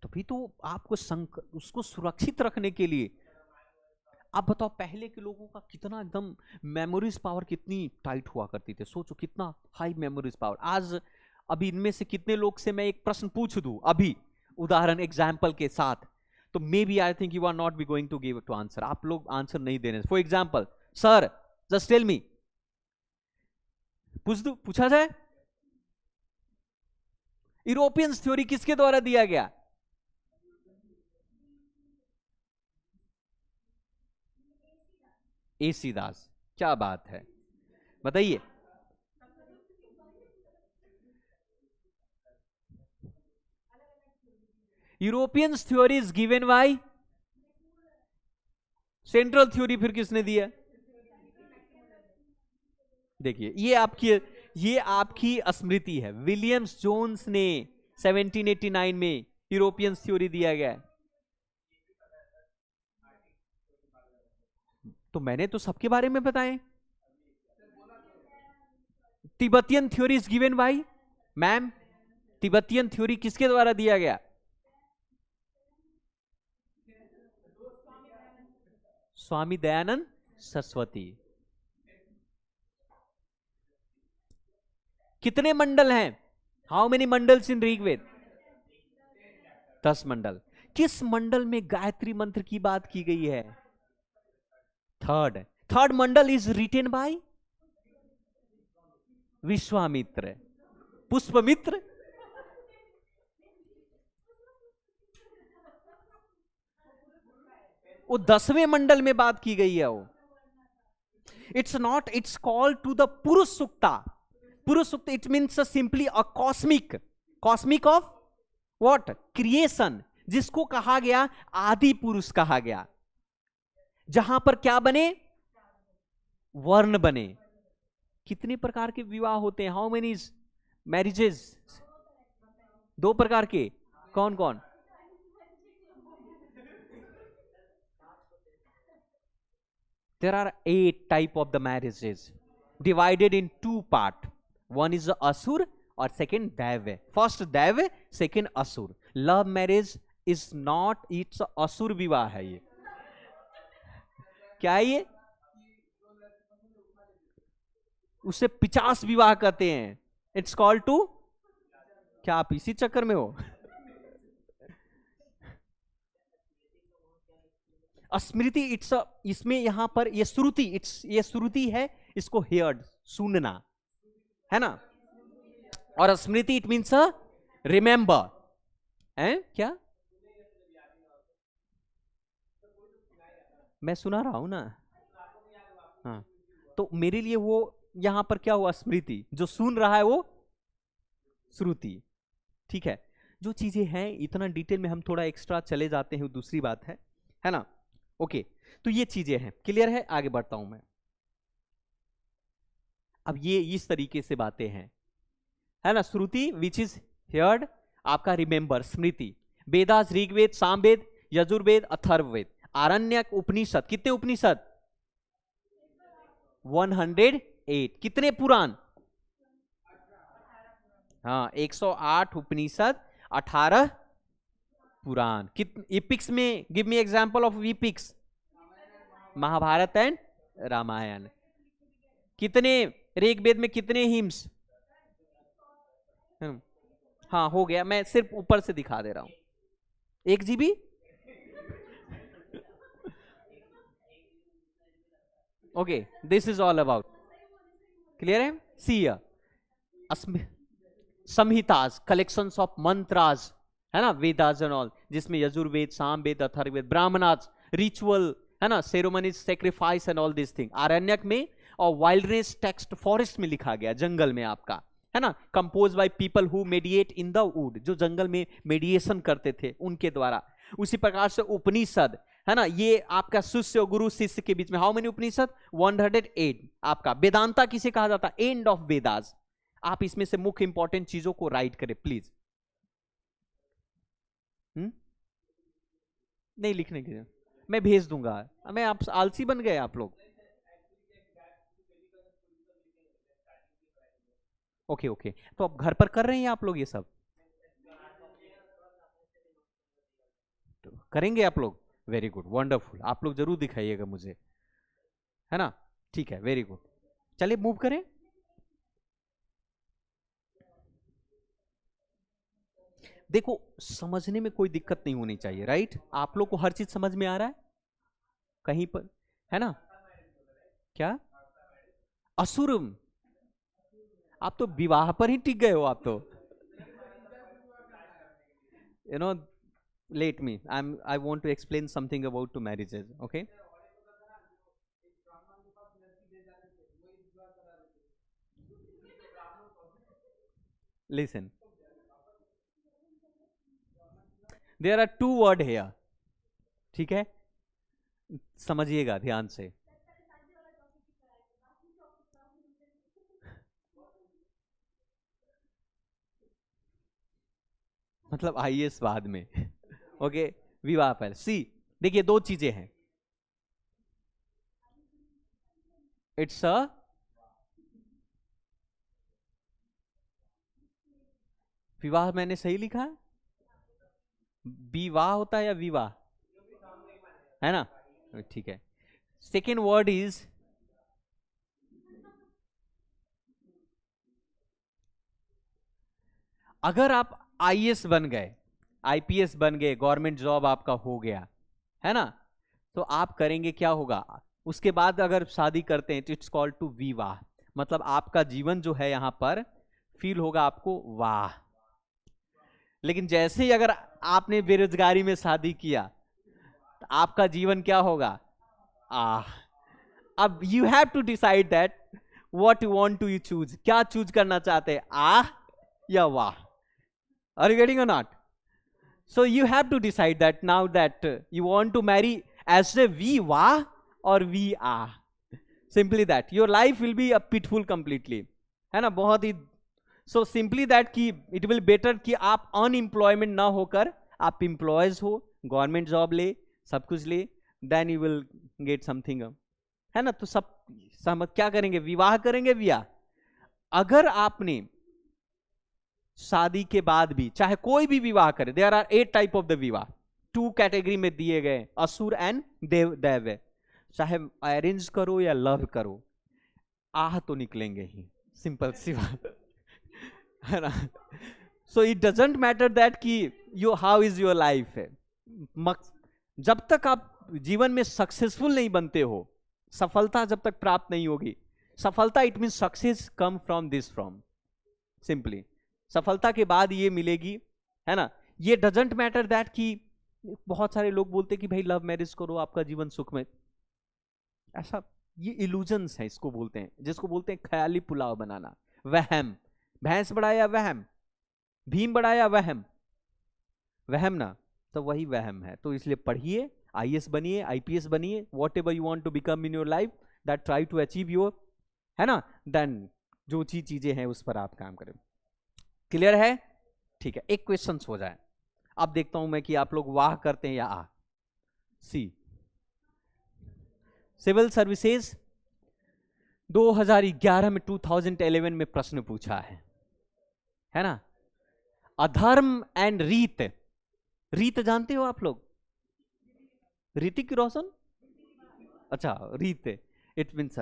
तभी तो आपको उसको सुरक्षित रखने के लिए आप बताओ पहले के लोगों का कितना एकदम मेमोरीज पावर कितनी टाइट हुआ करती थी, सोचो कितना हाई मेमोरीज पावर। आज अभी इनमें से कितने लोग से मैं एक प्रश्न पूछ दूं अभी उदाहरण एग्जाम्पल के साथ, तो may be I think you are not be going to give to answer, आप लोग आंसर नहीं देने। For example sir just tell me, पूछा जाए यूरोपियन थ्योरी किसके द्वारा दिया गया? AC दास। क्या बात है, बताइए। European theory is given by central theory, फिर किसने दिया? देखिए ये आपकी स्मृति है। विलियम्स जोन्स ने 1789 में यूरोपियन थ्योरी दिया गया है। तो मैंने तो सबके बारे में बताए। Tibetan theory is given bye ma'am, Tibetan theory किसके द्वारा दिया गया? स्वामी दयानंद सरस्वती। कितने मंडल हैं? हाउ मेनी मंडल्स इन ऋग्वेद? 10 मंडल। किस मंडल में गायत्री मंत्र की बात की गई है? Third mandal is written by Vishwamitra. Pushpamitra, वो 10वें मंडल में बात की गई है वो। It's not, it's called to the Purusha Sukta. Purusha Sukta it means simply a cosmic of what? Creation, जिसको कहा गया आदि पुरुष कहा गया, जहां पर क्या बने? वर्ण बने। कितने प्रकार के विवाह होते हैं? How many marriages? 2 प्रकार के। कौन कौन? There are 8 type of the marriages divided in 2 part. One is asur और second दैव। First दैव, second असुर। Love marriage is not, it's असुर विवाह है ये। क्या है ये? उसे 50 विवाह कहते हैं। It's called to, क्या आप इसी चक्कर में हो? स्मृति इट्स, इसमें यहां पर ये श्रुति, इट्स ये श्रुति है, इसको हेयर्ड सुनना है ना, और स्मृति इट मीन्स रिमेंबर है। क्या मैं सुना रहा हूं ना? हाँ, तो मेरे लिए वो यहां पर क्या हुआ? स्मृति। जो सुन रहा है वो श्रुति। ठीक है, जो चीजें हैं इतना डिटेल में हम थोड़ा एक्स्ट्रा चले जाते हैं, दूसरी बात है ना। ओके, तो ये चीजें हैं, क्लियर है? आगे बढ़ता हूं मैं। अब ये इस तरीके से बातें हैं, है ना। श्रुति विच इज हियर्ड, आपका रिमेंबर स्मृति। वेदास ऋग्वेद, सामवेद, यजुर्वेद, अथर्ववेद, आरण्यक, उपनिषद। कितने उपनिषद? 108। कितने पुराण? हाँ, 108 उपनिषद, 18 पुराण। कितने इपिक्स में? Give me example of epics. Mahabharata and Ramayana. कितने ऋग्वेद में? कितने हिम्स? हाँ, हो गया, मैं सिर्फ ऊपर से दिखा दे रहा हूं। 1 GB। Okay, this is all about, clear है? सी संहिताज, कलेक्शंस ऑफ मंत्रास, है ना, वेदास एंड ऑल, जिसमें यजुर्वेद, सामवेद, अथर्ववेद, ब्राह्मणास, रिचुअल, है ना, ceremonies, sacrifice and all this thing. Aranyaka में और वाइल्डनेस टेक्स्ट फॉरेस्ट में लिखा गया, जंगल में आपका, है ना। Compose by people who mediate in the wood, जो जंगल में मेडिएशन करते थे उनके द्वारा। उसी प्रकार से उपनिषद, है ना, ये आपका शिष्य और गुरु शिष्य के बीच में। हाउ मेनी उपनिषद? 108। आपका वेदांता किसे कहा जाता? End of Vedas. आप इसमें से मुख्य इंपॉर्टेंट चीजों को राइट करें प्लीज। नहीं लिखने की, मैं भेज दूंगा। मैं आप आलसी बन गए आप लोग। ओके ओके, तो अब घर पर कर रहे हैं आप लोग ये सब? तो करेंगे आप लोग? वेरी गुड, वंडरफुल, आप लोग जरूर दिखाइएगा मुझे, है ना? ठीक है, वेरी गुड। चलिए मूव करें। देखो समझने में कोई दिक्कत नहीं होनी चाहिए, राइट? आप लोग को हर चीज समझ में आ रहा है कहीं पर, है ना? क्या असुर? आप तो विवाह पर ही टिक गए हो आप तो, you know. Let me, I want to explain something about to marriages, okay? Listen, there are two word here, ठीक है? समझिएगा ध्यान से। मतलब आईएएस बाद में ओके, विवाह पर। सी, देखिए दो चीजें हैं, इट्स अ, विवाह मैंने सही लिखा है? विवाह होता है या विवाह, है ना? ठीक है। सेकेंड वर्ड इज, अगर आप आईएएस बन गए, आईपीएस बन गए, गवर्नमेंट जॉब आपका हो गया, है ना? तो आप करेंगे क्या होगा उसके बाद, अगर शादी करते हैं तो इट्स कॉल्ड टू विवाह। मतलब आपका जीवन जो है यहां पर फील होगा आपको वाह। लेकिन जैसे ही अगर आपने बेरोजगारी में शादी किया तो आपका जीवन क्या होगा? आह। अब you have to decide that what you want to you choose, क्या चूज करना चाहते हैं, आह या वाह? आर यू गेटिंग और not? So you have to decide that now, that you want to marry as a we wah or we are. Simply that. Your life will be a pitfall completely. है ना? बहुत ही, so simply that कि it will better कि आप unemployment ना होकर आप employees हो, government job ले, सब कुछ ले, then you will get something, है ना? तो सब समझ क्या करेंगे? विवाह करेंगे, विवाह। अगर आपने शादी के बाद भी चाहे कोई भी विवाह करे, there are 8 type of the vivah, 2 category में दिए गए, असुर एंड देव दैव। चाहे अरेंज करो या लव करो, आह तो निकलेंगे ही, सिंपल सी बात है ना? So it doesn't matter that कि you how is your life है, जब तक आप जीवन में सक्सेसफुल नहीं बनते हो, सफलता जब तक प्राप्त नहीं होगी, सफलता it mean success come from this, from simply सफलता के बाद ये मिलेगी, है ना? ये डजेंट मैटर दैट कि बहुत सारे लोग बोलते कि भाई लव मैरिज करो आपका जीवन सुख में, ऐसा ये इल्यूजन्स है, इसको बोलते हैं, जिसको बोलते हैं ख्याली पुलाव बनाना, वहम। भैंस बढ़ाया वहम, भीम बढ़ाया वहम, वहम ना, तो वही वहम है। तो इसलिए पढ़िए, आईएएस बनिए, आईपीएस बनिए, whatever you want to become in your life, that try to achieve your, है ना? देन जो चीजें हैं उस पर आप काम करें। क्लियर है? ठीक है, एक क्वेश्चन हो जाए। अब देखता हूं मैं कि आप लोग वाह करते हैं या आ। सी, सिविल सर्विसेज 2011 में 2011 में प्रश्न पूछा है ना? अधर्म एंड रीत, रीत जानते हो आप लोग? ऋतिक रोशन, अच्छा रीत, इट मीन्स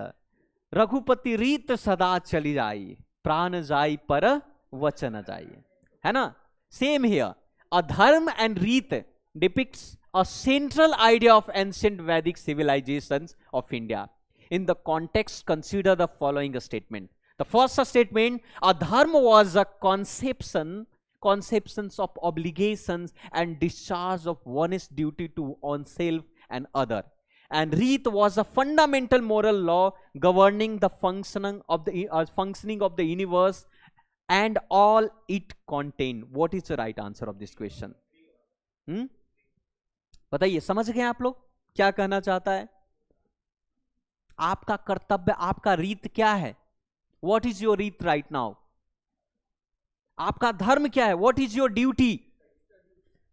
रघुपति रीत सदा चली जाई, प्राण जाई पर वचन जाइए, है ना? सेम हियर, अधर्म एंड रीत depicts a central idea of ancient Vedic civilizations of India. In the context, consider the following statement. The first statement, adharma was a conceptions of obligations and discharge of one's duty to oneself and other. And Reet was a fundamental moral law governing the functioning of the universe and all it contained. What is the right answer of this question? बताइए, समझ गए आप लोग क्या कहना चाहता है? आपका कर्तव्य, आपका रीत क्या है? What is your रीत right now? आपका धर्म क्या है? What is your duty?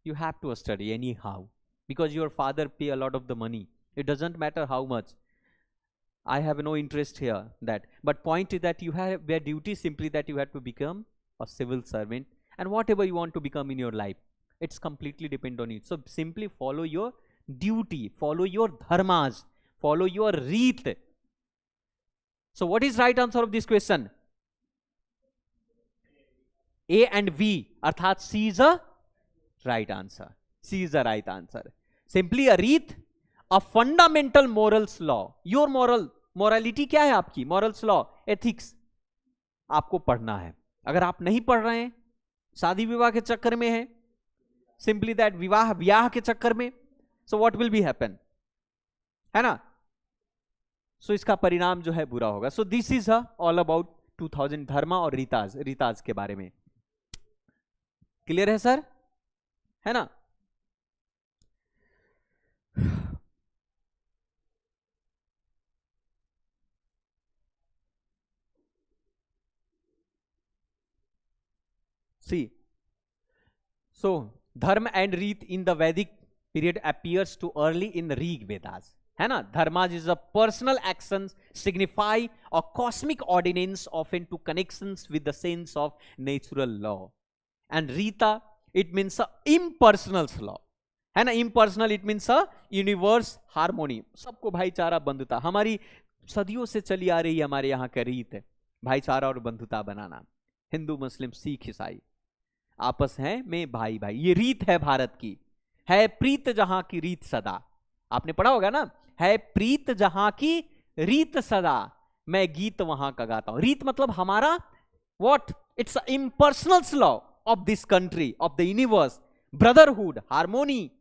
You have to study anyhow because your father pay a lot of the money. It doesn't matter how much. I have no interest here that, but point is that you have your duty, simply that you have to become a civil servant, and whatever you want to become in your life, it's completely depend on you. So simply follow your duty, follow your dharmas, follow your reet. So what is right answer of this question? A and B, अर्थात C is a right answer. C is the right answer. Simply a reet, a fundamental morals law. Your morality क्या है आपकी? Morals law, ethics आपको पढ़ना है. अगर आप नहीं पढ़ रहे हैं, शादी विवाह के चक्कर में है, सिंपली दैट विवाह ब्याह के चक्कर में, so what will be happen, है ना? सो इसका परिणाम जो है बुरा होगा. सो दिस इज ऑल अबाउट 2000 धर्मा और रीताज के बारे में. क्लियर है सर? है ना? सी सो dharma and rita in the Vedic period appears to early in the Rig Vedas, है ना? Dharmas is a personal action signify a cosmic ordinance often to connections with the sense of natural law, and Rita it means a impersonal law, है ना? impersonal it means a universe harmony, सबको भाईचारा बंधुता. हमारी सदियों से चली आ रही है हमारे यहाँ का रीत है भाईचारा और बंधुता बनाना. हिंदू मुस्लिम सिख ईसाई आपस हैं में भाई भाई, ये रीत है भारत की. है प्रीत जहां की रीत सदा, आपने पढ़ा होगा ना? है प्रीत जहां की रीत सदा, मैं गीत वहां का गाता हूं. रीत मतलब हमारा what? It's impersonal law of this country, of the universe, brotherhood, harmony.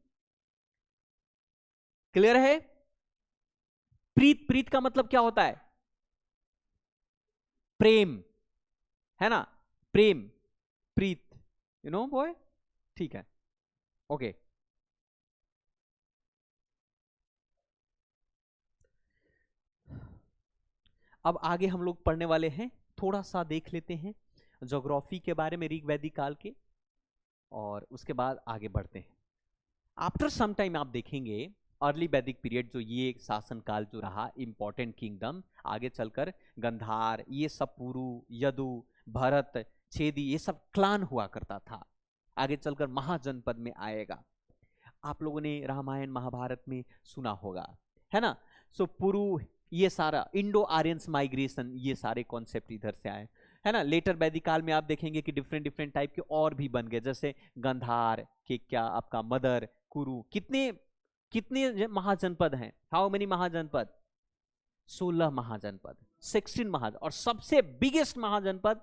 Clear है? प्रीत, प्रीत का मतलब क्या होता है? प्रेम, है ना? प्रेम, प्रीत, यू नो बॉय. ठीक है, ओके. अब आगे हम लोग पढ़ने वाले हैं, थोड़ा सा देख लेते हैं ज्योग्राफी के बारे में ऋग वैदिक काल के, और उसके बाद आगे बढ़ते हैं. आफ्टर सम टाइम आप देखेंगे अर्ली वैदिक पीरियड, जो ये शासन काल जो रहा, इंपॉर्टेंट किंगडम, आगे चलकर गंधार, ये सब पुरु, यदु, भरत, छेदी, ये सब क्लान हुआ करता था. आगे चलकर महाजनपद में आएगा. आप लोगों ने रामायण महाभारत में सुना होगा, है ना? सो पुरु, ये सारा इंडो आर्यंस माइग्रेशन, ये सारे कॉन्सेप्ट इधर से आए, है ना? लेटर वैदिक काल में आप देखेंगे कि डिफरेंट डिफरेंट टाइप के और भी बन गए, जैसे गंधार के, क्या आपका मदर, कुरु. कितने कितने महाजनपद हैं? How many mahajanapada? 16 महाजनपद, 16 महाजन. और सबसे बिगेस्ट महाजनपद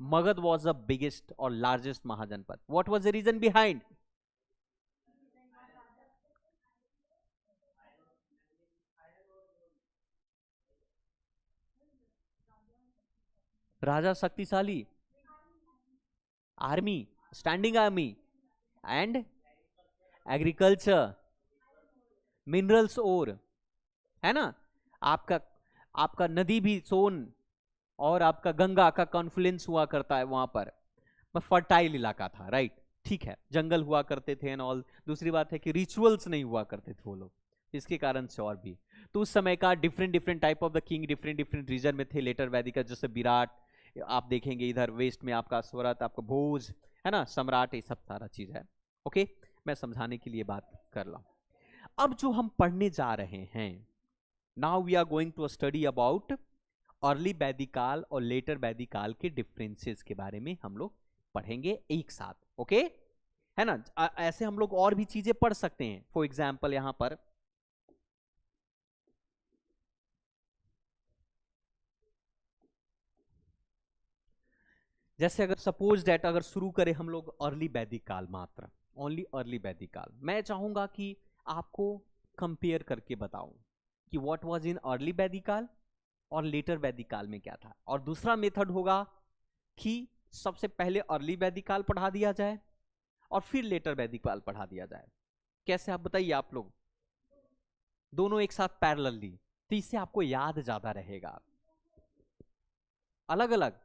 मगध वॉज द बिगेस्ट और लार्जेस्ट महाजनपद. What was the reason behind? राजा शक्तिशाली, army, standing army, and agriculture, minerals ore, है ना? आपका आपका नदी भी सोन और आपका गंगा का कॉन्फ्लुएंस हुआ करता है वहां पर. फर्टाइल इलाका था, राइट? ठीक है, जंगल हुआ करते थे एंड ऑल. दूसरी बात है कि रिचुअल्स नहीं हुआ करते थे वो लोग, इसके कारण से और भी. तो उस समय का different different type of the king different different region में थे. लेटर वैदिक का जैसे विराट, आप देखेंगे इधर वेस्ट में आपका स्वरत, आपका भोज, है ना? सम्राट, ये सब सारा चीज है. ओके, मैं समझाने के लिए बात कर रहा हूं. अब जो हम पढ़ने जा रहे हैं, now we are going to study about early Vedic kaal और लेटर वैदिक काल के डिफरेंसेस के बारे में हम लोग पढ़ेंगे एक साथ. ओके, है ना? ऐसे हम लोग और भी चीजें पढ़ सकते हैं. फॉर एग्जाम्पल यहां पर जैसे अगर सपोज दैट अगर शुरू करें हम लोग अर्ली वैदिक काल, मात्र ओनली अर्ली वैदिक काल, मैं चाहूंगा कि आपको कंपेयर करके बताऊं कि what was in early Vedic kaal और लेटर वैदिक काल में क्या था. और दूसरा मेथड होगा कि सबसे पहले अर्ली वैदिक काल पढ़ा दिया जाए और फिर लेटर वैदिक काल पढ़ा दिया जाए. कैसे, आप बताइए? आप लोग दोनों एक साथ पैरेलली, तो इससे आपको याद ज्यादा रहेगा. अलग अलग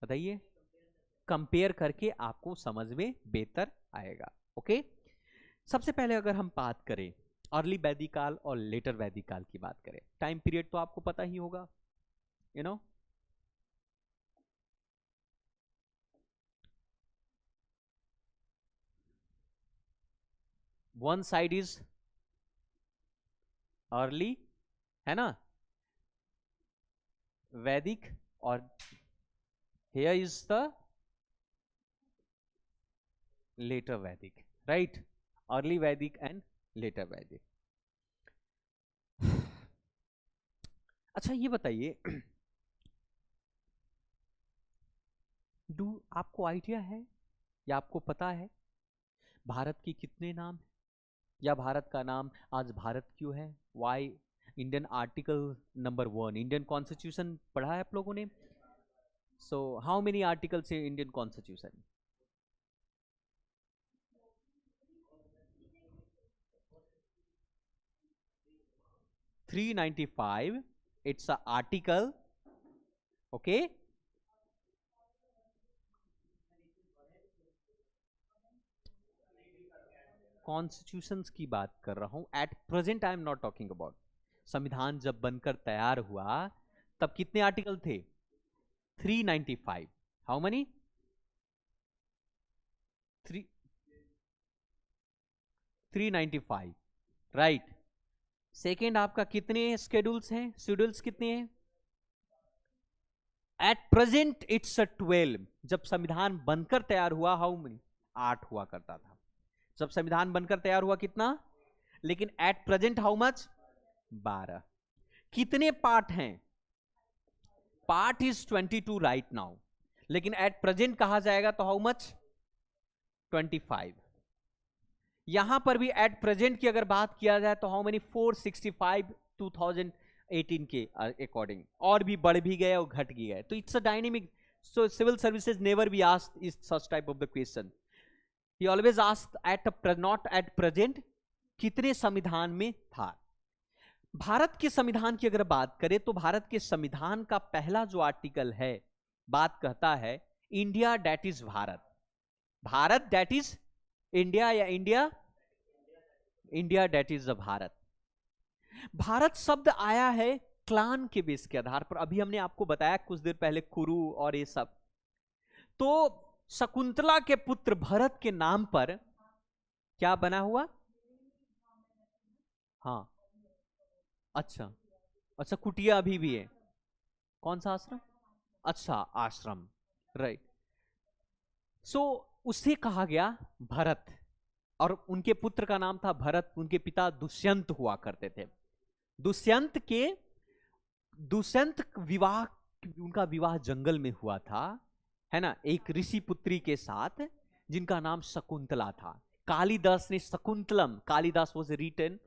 बताइए, कंपेयर करके आपको समझ में बेहतर आएगा. ओके, सबसे पहले अगर हम बात करें अर्ली वैदिक काल और लेटर वैदिक काल की बात करें, टाइम पीरियड तो आपको पता ही होगा, you know. One side is early, है ना, वैदिक, और here is the later Vedic, right? Early Vedic and later Vedic. अच्छा ये बताइए, आपको आइडिया है या आपको पता है भारत की कितने नाम है, या भारत का नाम आज भारत क्यों है? Why? Indian article number 1, Indian constitution पढ़ा है आप लोगों ने? So how many articles in Indian constitution? 395. It's a article, okay? Constitutions की बात कर रहा हूं, at present I am not talking about. संविधान जब बनकर तैयार हुआ तब कितने आर्टिकल थे? 395. How many? 395, राइट। सेकेंड आपका कितने शेड्यूल्स हैं? शेड्यूल्स कितने हैं? At present it's 12। जब संविधान बनकर तैयार हुआ हाउ मनी? 8 हुआ करता था जब संविधान बनकर तैयार हुआ, कितना? लेकिन एट प्रेजेंट हाउ मच? 12। कितने पार्ट हैं? पार्ट इज 22 राइट नाउ, लेकिन एट प्रेजेंट कहा जाएगा तो हाउ मच? 25। यहां पर भी एट प्रेजेंट की अगर बात किया जाए तो हाउ मेनी? 465 2018 के अकॉर्डिंग, और भी बढ़ भी गए और घट भी गए। तो it's a dynamic, so civil services never be asked is such type of the question, he always asked at not at present कितने संविधान में था। भारत के संविधान की अगर बात करें तो भारत के संविधान का पहला जो आर्टिकल है बात कहता है India that is Bharat, Bharat that is India, या India that is the Bharat. Bharat शब्द आया है क्लान के बेस के आधार पर, अभी हमने आपको बताया कुछ देर पहले कुरु और ये सब। तो शकुंतला के पुत्र भरत के नाम पर क्या बना हुआ? हाँ, अच्छा अच्छा, कुटिया अभी भी है। कौन सा आश्रम? अच्छा, आश्रम, राइट। सो उसे कहा गया भरत, और उनके पुत्र का नाम था भरत, उनके पिता दुष्यंत हुआ करते थे। दुष्यंत विवाह, उनका विवाह जंगल में हुआ था, है ना, एक ऋषि पुत्री के साथ जिनका नाम शकुंतला था। कालिदास ने शकुंतलम, कालिदास वाज रिटन,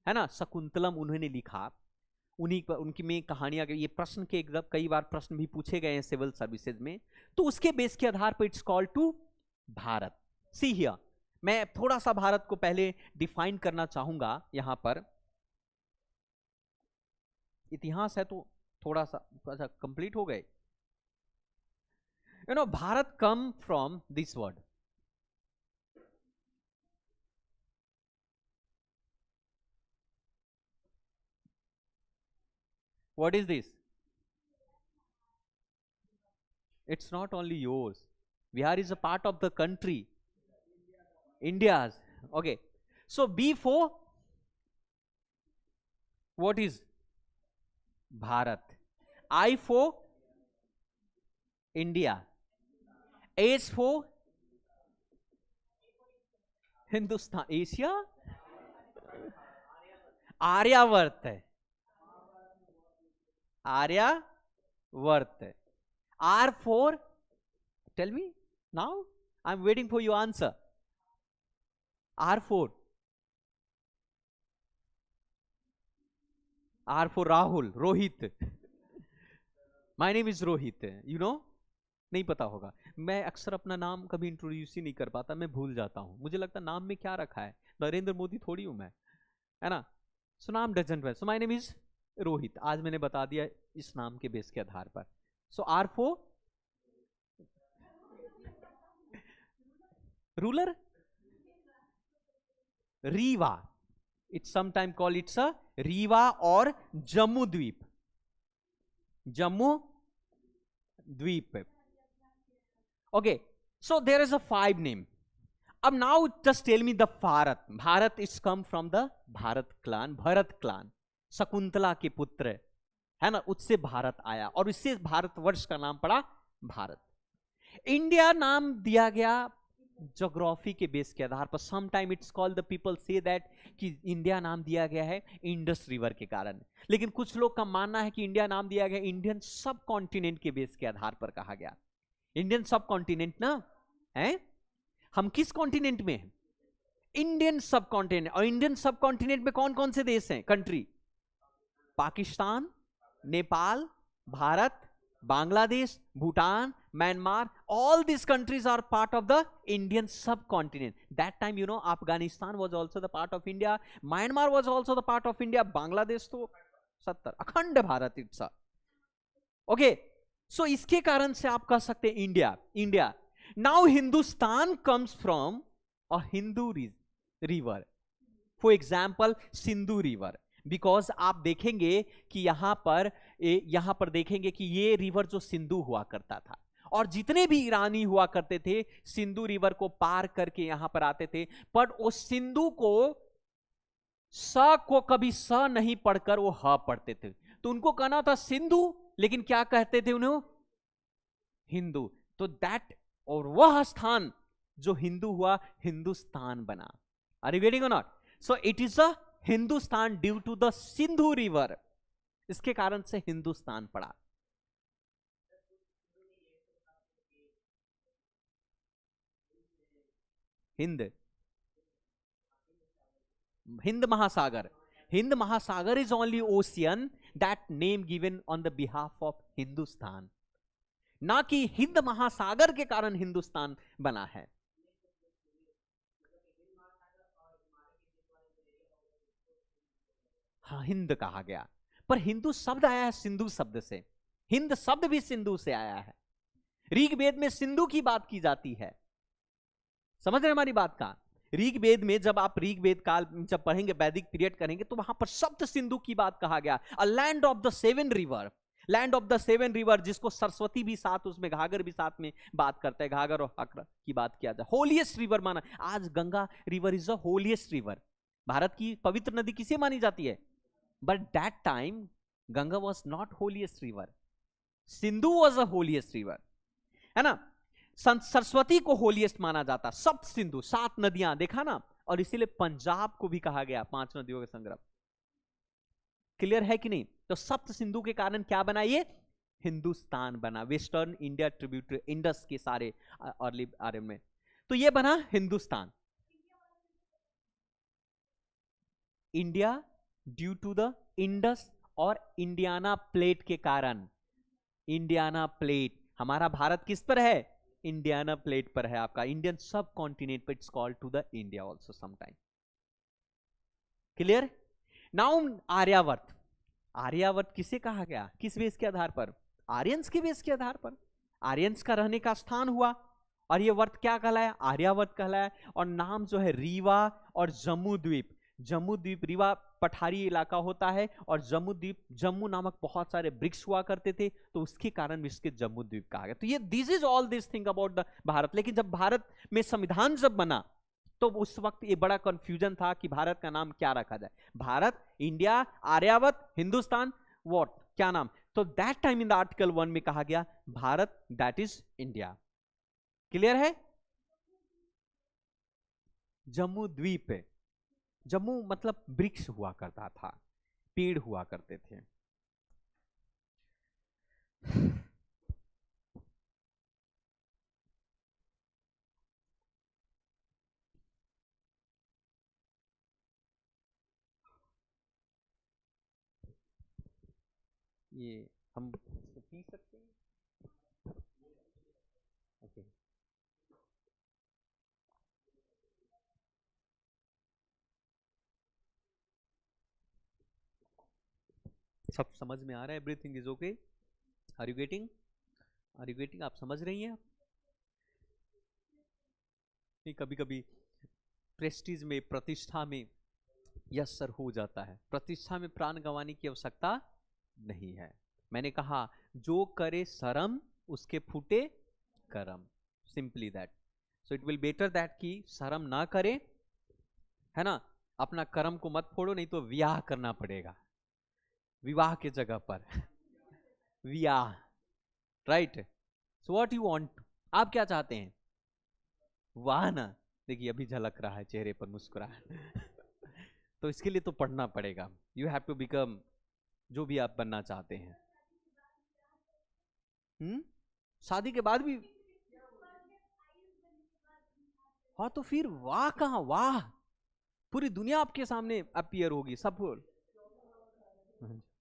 है ना, शकुंतलम उन्होंने लिखा, उन्हीं पर उनकी में कहानियां, ये प्रश्न के एकदम कई बार प्रश्न भी पूछे गए हैं सिविल सर्विसेज में, तो उसके बेस के आधार पर it's called to Bharat. See here, मैं थोड़ा सा भारत को पहले डिफाइन करना चाहूंगा। यहां पर इतिहास है तो थोड़ा सा, अच्छा कंप्लीट हो गए। Bharat come from this word, what is this? It's not only yours, Bihar is a part of the country, India's. Okay, so B for what is? Bharat. I for India. H for Hindustan, Asia, Aryavarta है, Aryavarta. R for, tell me now, I'm waiting for your answer. R for Rahul, Rohit. My name is Rohit, you know, नहीं पता होगा। मैं अक्सर अपना नाम कभी introduce ही नहीं कर पाता, मैं भूल जाता हूं, मुझे लगता नाम में क्या रखा है, नरेंद्र मोदी थोड़ी हूं मैं, है ना। सो नाम doesn't matter, so my name is Rohit, आज मैंने बता दिया इस नाम के बेस के आधार पर। So are for ruler, Reva, it's sometime call it's a Reva और जम्मू द्वीप, जम्मू द्वीप। Okay, so there is a 5 name. अब now just tell me the Bharat, Bharat is come from the Bharat clan, Bharat clan, Shakuntala के पुत्र है ना, उससे भारत आया और इससे भारतवर्ष का नाम पड़ा भारत। इंडिया नाम दिया गया ज्योग्राफी के बेस के आधार पर। Some time it's called, the people say that कि इंडिया नाम दिया गया है इंडस रिवर के कारण, लेकिन कुछ लोग का मानना है कि इंडिया नाम दिया गया इंडियन सब कॉन्टिनेंट के बेस के आधार पर कहा गया। इंडियन सब कॉन्टिनेंट ना है, हम किस कॉन्टिनेंट में हैं? इंडियन सब कॉन्टिनेंट। और इंडियन सब कॉन्टिनेंट में कौन कौन से देश हैं, country? Pakistan, Nepal, Bharat, Bangladesh, Bhutan, Myanmar, all these countries are part of the Indian subcontinent. That time you know Afghanistan was also the part of India, Myanmar was also the part of India, Bangladesh तो 70, अखंड Bharat it's okay. सो इसके कारण से आप कह सकते हैं India, India. Now Hindustan comes from a Hindu river, for example Sindhu river, because आप देखेंगे कि यहां पर देखेंगे कि ये रिवर जो सिंधु हुआ करता था, और जितने भी ईरानी हुआ करते थे सिंधु रिवर को पार करके यहां पर आते थे, पर वो सिंधु को स को कभी स नहीं पढ़कर वो ह पढ़ते थे, तो उनको कहना था सिंधु, लेकिन क्या कहते थे उन्हें? हिंदू। तो दैट, और वह स्थान जो हिंदू हुआ हिंदुस्तान बना। आर यू गेटिंग और not? So it is a Hindustan due to the Sindhu river, इसके कारण से हिंदुस्तान पड़ा। हिंद, हिंद महासागर, हिंद महासागर is only ocean that name given on the behalf of Hindustan, ना कि हिंद महासागर के कारण हिंदुस्तान बना है। हाँ, हिंद कहा गया, पर हिंदू शब्द आया है सिंधु शब्द से, हिंद शब्द भी सिंधु से आया है। ऋग्वेद में सिंधु की बात की जाती है, समझ रहे हमारी बात का? ऋग्वेद में जब आप ऋग्वेद काल जब पढ़ेंगे, वैदिक पीरियड करेंगे, तो वहां पर सप्त सिंधु की बात कहा गया, a land of the seven river, land of the seven river, जिसको सरस्वती भी साथ, उसमें घाघर भी साथ में बात करते हैं, घाघर और हकर की बात किया जाए। होलिएस्ट रिवर माना, आज Ganga river is the holiest river, Bharat की पवित्र नदी किसे मानी जाती है? But that time Ganga was not holiest river, Sindhu was a holiest river, है ना। सरस्वती को होलिएस्ट माना जाता, सप्त सिंधु, 7 नदियां, देखा ना, और इसीलिए पंजाब को भी कहा गया 5 नदियों का संगम। क्लियर है कि नहीं? तो सप्त सिंधु के कारण क्या बना? ये हिंदुस्तान बना, वेस्टर्न इंडिया ट्रिब्यूटरी इंडस के सारे अर्ली आर्य में, तो ये बना Hindustan. India due to the Indus और इंडियाना प्लेट के कारण, इंडियाना प्लेट, हमारा भारत किस पर है? इंडियाना प्लेट पर है आपका, इंडियन सब कॉन्टिनेंट पर, it's called to the India also sometime. Clear? Now Aryavarta, Aryavarta किसे कहा गया, किस बेस के आधार पर? आर्यंस के बेस के आधार पर, आर्यंस का रहने का स्थान हुआ, और ये वर्त क्या कहलाया? आर्यावर्त कहलाया। और नाम जो है रीवा और जम्मू द्वीप, जम्मू द्वीप, रीवा पठारी इलाका होता है, और जम्मू द्वीप, जम्मू नामक बहुत सारे वृक्ष हुआ करते थे, तो उसके कारण इसके जम्मू द्वीप कहा गया। तो ये this is all this thing about the Bharat. लेकिन जब भारत में संविधान जब बना, तो उस वक्त ये बड़ा कंफ्यूजन था कि भारत का नाम क्या रखा जाए, भारत, इंडिया, आर्यावर्त, हिंदुस्तान, व्हाट, क्या नाम? तो that time in the article 1 में कहा गया Bharat, that is India. Clear है? जम्मू द्वीप है, जम्मू मतलब वृक्ष हुआ करता था, पेड़ हुआ करते थे। ये हम इसको पी सकते हैं? ओके। सब समझ में आ रहा है? Everything is okay? Are you getting? Are you getting? आप समझ रही हैं? नहीं, कभी कभी प्रेस्टीज में, प्रतिष्ठा में यस सर हो जाता है, प्रतिष्ठा में प्राण गंवाने की आवश्यकता नहीं है। मैंने कहा जो करे शर्म उसके फूटे करम, simply that. So it will better that कि शर्म ना करे, है ना, अपना कर्म को मत फोड़ो, नहीं तो विवाह करना पड़ेगा, विवाह के जगह पर विवाह, right. So what you want, आप क्या चाहते हैं, वाह ना, देखिए अभी झलक रहा है चेहरे पर मुस्कुराहट तो इसके लिए तो पढ़ना पड़ेगा, यू हैव टू बिकम जो भी आप बनना चाहते हैं। शादी के बाद भी, हाँ तो फिर वाह कहाँ, वाह पूरी दुनिया आपके सामने अपीयर होगी सब।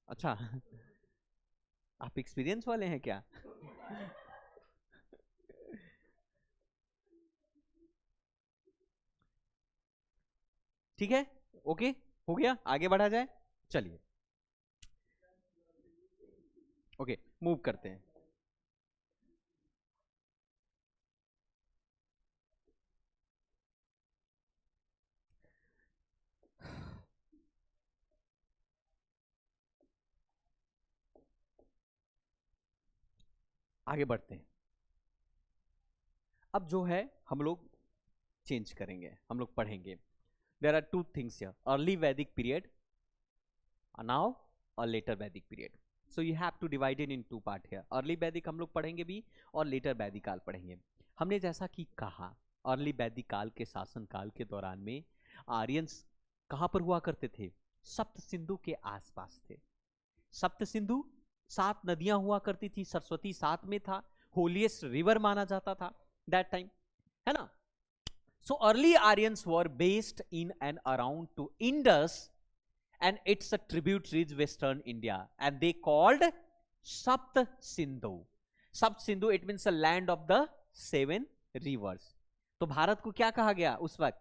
अच्छा आप एक्सपीरियंस वाले हैं क्या ठीक है, ओके, हो गया, आगे बढ़ा जाए, चलिए ओके मूव करते हैं। आगे बढ़ते हैं। अब जो है हम लोग चेंज करेंगे, हम लोग पढ़ेंगे। There are two things here, early Vedic period now और later Vedic period. So you have to divided in two part here. Early Vedic हम लोग पढ़ेंगे भी और लेटर वैदिक काल पढ़ेंगे। हमने जैसा कि कहा अर्ली वैदिक काल के शासन काल के दौरान में आर्यंस कहां पर हुआ करते थे, सप्त सिंधु के आसपास थे। सप्त सिंधु 7 नदियां हुआ करती थी, सरस्वती साथ में था, होलिएस्ट रिवर माना जाता था दैट टाइम, है ना। So early Aryans were based in and around two Indus and its tributaries western India, and they called Sapt Sindhu. Sapt Sindhu it means the land of the 7 rivers. तो भारत को क्या कहा गया उस वक्त,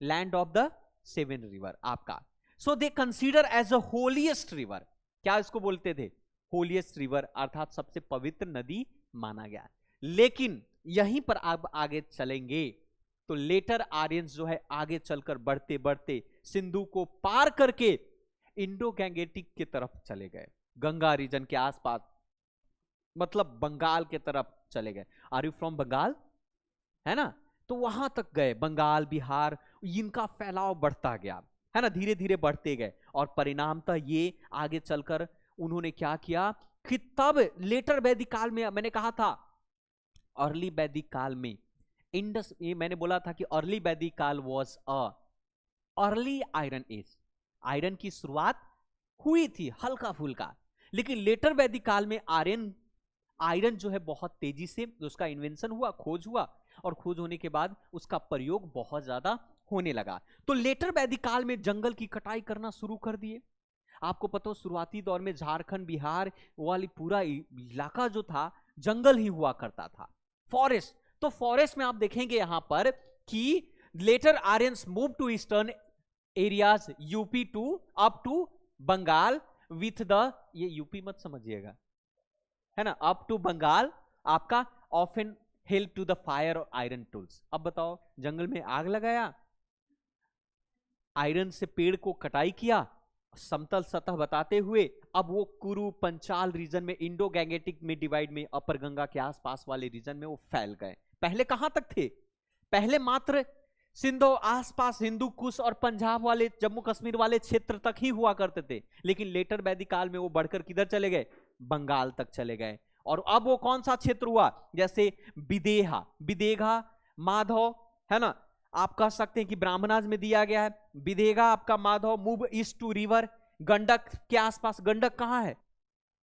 land of the 7 river आपका। So they consider as a holiest river, क्या इसको बोलते थे, होलीएस्ट रिवर, अर्थात सबसे पवित्र नदी माना गया। लेकिन यहीं पर आप आगे चलेंगे तो लेटर आर्यंस जो है आगे चलकर बढ़ते बढ़ते सिंधु को पार करके इंडो गैंगेटिक की तरफ चले गए, गंगा रीजन के आसपास, मतलब बंगाल के तरफ चले गए। आर यू फ्रॉम बंगाल, है ना, तो वहां तक गए, बंगाल बिहार, इनका फैलाव बढ़ता गया, है ना, धीरे धीरे बढ़ते गए। और परिणामतः ये आगे चलकर उन्होंने क्या किया कि तब लेटर वैदिक काल में, मैंने कहा था अर्ली वैदिक काल में इंडस, ये मैंने बोला था कि अर्ली वैदिक काल was a early iron age, iron की शुरुआत हुई थी हल्का फुल्का, लेकिन लेटर वैदिक काल में आयरन जो है बहुत तेजी से उसका इन्वेंशन हुआ, खोज हुआ, और खोज होने के बाद उसका प्रयोग बहुत ज्यादा होने लगा। तो लेटर वैदिक काल में जंगल की कटाई करना शुरू कर दिए। आपको पता हो शुरुआती दौर में झारखंड बिहार वाली पूरा इलाका जो था जंगल ही हुआ करता था, फॉरेस्ट। तो फॉरेस्ट में आप देखेंगे यहां पर कि later Aryans move to eastern areas, UP to up to Bengal with the, ये यूपी मत समझिएगा, है ना, अप टू बंगाल आपका often help to the fire और आयरन टूल्स। अब बताओ, जंगल में आग लगाया, आयरन से पेड़ को कटाई किया, समतल सतह बताते हुए अब वो कुरु पंचाल रीजन में, इंडो गैंगेटिक में डिवाइड में, अपर गंगा के आसपास वाले रीजन में वो फैल गए। पहले कहां तक थे, पहले मात्र सिंधु आसपास हिंदू कुश और पंजाब वाले जम्मू कश्मीर वाले क्षेत्र तक ही हुआ करते थे, लेकिन लेटर वैदिक काल में वो बढ़कर किधर चले गए, बंगाल तक चले गए। और अब वो कौन सा क्षेत्र हुआ, जैसे विदेहा, विदेहा माधव, है ना, आप कह सकते हैं कि ब्राह्मणाज में दिया गया है, विदेगा आपका Madhav, move east to river, Gandak के आसपास, गंडक कहां है,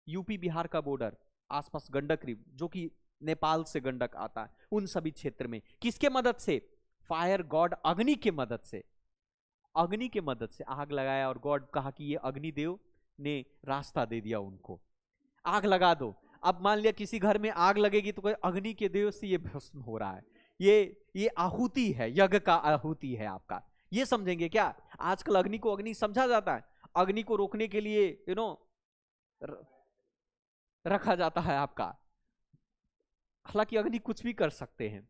यूपी बिहार का बॉर्डर आसपास गंडक रिवर, जो कि नेपाल से गंडक आता है, उन सभी क्षेत्र में किसके मदद से, फायर गॉड अग्नि के मदद से, अग्नि के मदद से आग लगाया, और गॉड कहा कि ये अग्निदेव ने रास्ता दे दिया उनको, आग लगा दो। अब मान लिया किसी घर में आग लगेगी तो अग्नि के देव से ये भस्म हो रहा है, ये आहुति है, यज्ञ का आहुति है आपका, ये समझेंगे क्या। आजकल अग्नि को अग्नि समझा जाता है, अग्नि को रोकने के लिए रखा जाता है आपका, हालांकि अग्नि कुछ भी कर सकते हैं,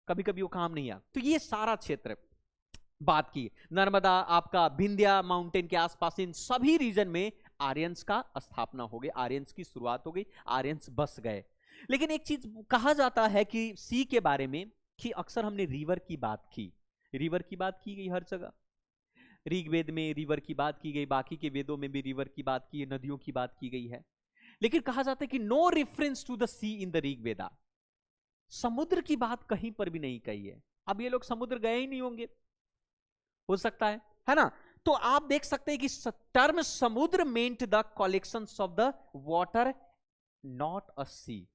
कभी कभी वो काम नहीं आ। तो ये सारा क्षेत्र बात की, नर्मदा आपका विंध्या माउंटेन के आसपास, इन सभी रीजन में आर्यंस का स्थापना हो गई, आर्यंस की शुरुआत हो गई, आर्यंस बस गए। लेकिन एक चीज कहा जाता है कि सी के बारे में कि अक्सर हमने रिवर की बात की, रिवर की बात की गई हर जगह, ऋग्वेद में रिवर की बात की गई, बाकी के वेदों में भी रिवर की बात की, नदियों की बात की गई है, लेकिन कहा जाता है कि no reference to the sea in the Rigveda, समुद्र की बात कहीं पर भी नहीं कही है। अब ये लोग समुद्र गए ही नहीं होंगे, हो सकता है ना। तो आप देख सकते हैं कि term samudra meant the collection of the water, not a sea.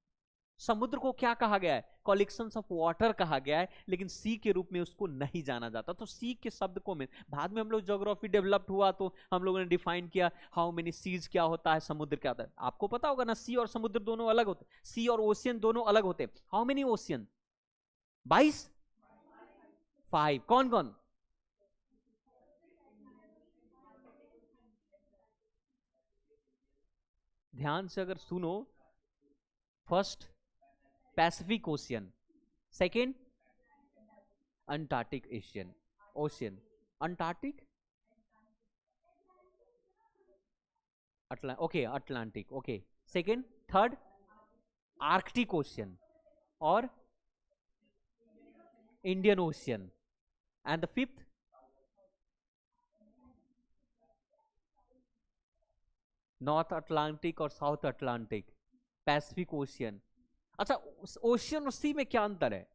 समुद्र को क्या कहा गया है? कलेक्शन ऑफ वाटर कहा गया है, लेकिन सी के रूप में उसको नहीं जाना जाता। तो सी के शब्द को में बाद में हम लोग ज्योग्राफी डेवलप्ड हुआ तो हम लोगों ने डिफाइन किया हाउ मेनी सीज क्या होता है, समुद्र क्या होता है। आपको पता होगा ना, सी और समुद्र दोनों अलग होते, सी और ओशियन दोनों अलग होते। How many ocean? 22। 5। कौन कौन? ध्यान से अगर सुनो, first Pacific Ocean, second Antarctic Asian ocean, Antarctic okay Atlantic, okay, second, third Arctic Ocean और Indian Ocean, and the fifth north Atlantic और साउथ अटलांटिक, पैसिफिक ओशियन। अच्छा, ओशियन और सी में क्या अंतर है?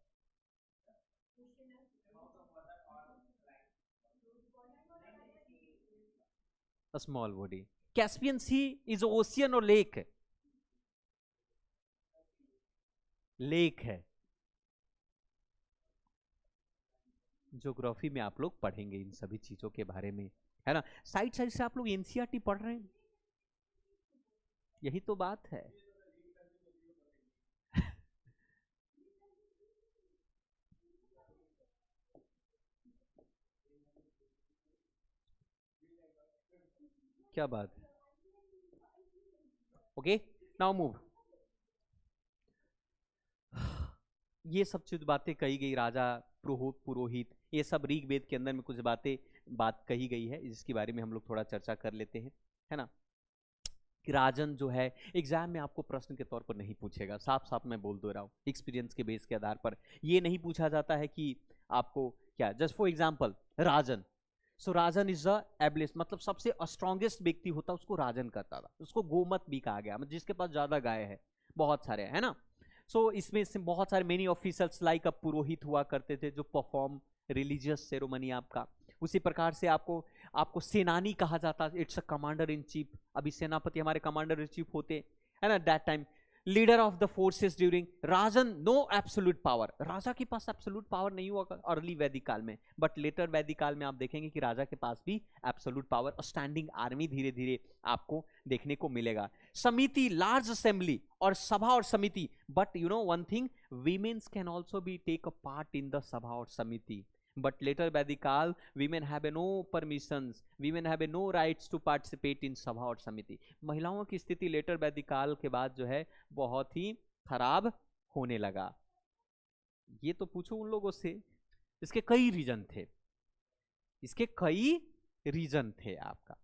Small body. Caspian Sea is ocean और lake? Lake है। ज्योग्राफी में आप लोग पढ़ेंगे इन सभी चीजों के बारे में, है ना। साइड साइड से आप लोग एनसीईआरटी पढ़ रहे हैं, यही तो बात है। क्या बात है। Okay, now move. ये सब चीज बातें कही गई, राजा, पुरोहित, ये सब ऋग्वेद के अंदर में कुछ बात कही गई है, जिसके बारे में हम लोग थोड़ा चर्चा कर लेते हैं, है ना। कि राजन जो है एग्जाम में आपको प्रश्न के तौर पर नहीं पूछेगा, साफ साफ मैं बोल दे रहा हूँ, एक्सपीरियंस के बेस के आधार पर ये नहीं पूछा जाता है कि आपको क्या, just for example rajan, so rajan is the ablest, मतलब सबसे स्ट्रॉन्गेस्ट व्यक्ति होता, उसको राजन कहता था, उसको गोमत भी कहा गया, मतलब जिसके पास ज्यादा गाय है, बहुत सारे है ना। सो इसमें से बहुत सारे मेनी ऑफिसर्स लाइक अब पुरोहित हुआ करते थे जो परफॉर्म रिलीजियस सेरेमनी आपका। उसी प्रकार से आपको आपको सेनानी कहा जाता है, it's a commander in chief. अभी सेनापति हमारे कमांडर इन चीफ होते है ना, that time leader of the forces during rajan, no absolute power, राजा के पास एब्सोल्यूट पावर नहीं हुआ अर्ली वैदिक काल में, बट लेटर वैदिक काल में आप देखेंगे कि राजा के पास भी एब्सोल्यूट पावर, स्टैंडिंग आर्मी धीरे धीरे आपको देखने को मिलेगा। समिति, लार्ज असेंबली और सभा और समिति, but you know one thing, women's can also be take a part in the sabha और समिति, but later Vedikal women have no permissions, women have no rights to participate in sabha और समिति। महिलाओं की स्थिति लेटर वैदिकाल के बाद जो है बहुत ही खराब होने लगा। ये तो पूछो उन लोगों से, इसके कई रीजन थे, इसके कई रीजन थे आपका,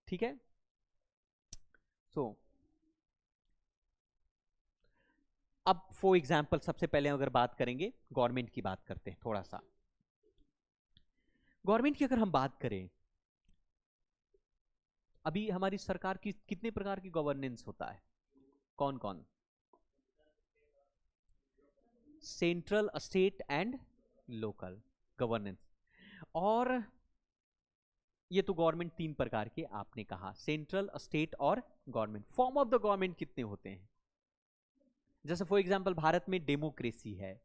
ठीक है। सो अब फॉर एग्जाम्पल सबसे पहले अगर बात करेंगे गवर्नमेंट की, बात करते हैं थोड़ा सा गवर्नमेंट की। अगर हम बात करें, अभी हमारी सरकार की कितने प्रकार की गवर्नेंस होता है, कौन कौन? Central, state and local governance. और ये तो गवर्नमेंट तीन प्रकार के आपने कहा, सेंट्रल, स्टेट और government. Form of the government कितने होते हैं? जैसे फॉर एग्जांपल भारत में डेमोक्रेसी है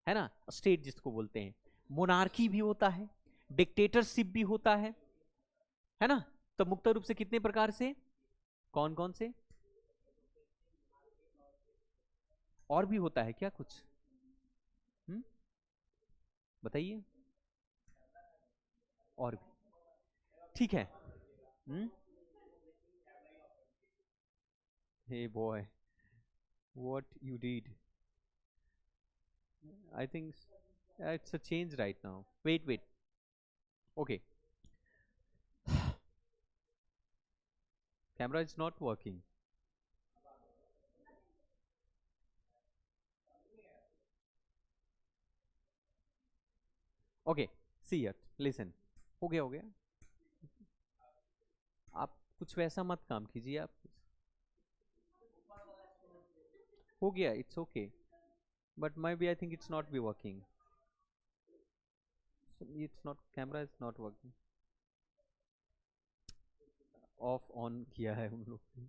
ना, स्टेट जिसको बोलते हैं, मोनार्की भी होता है, डिक्टेटरशिप भी होता है ना। तो मुक्त रूप से कितने प्रकार से, कौन कौन से? और भी होता है क्या कुछ? बताइए। और भी, ठीक है। Hey boy, what you did, I think it's a change right now. Wait, okay, camera is not working. Okay see it, listen, हो गया हो गया। आप कुछ वैसा मत काम कीजिए आप, हो गया, it's okay, but maybe I think it's not be working, it's not, camera is not working, off on किया है हम लोग ने।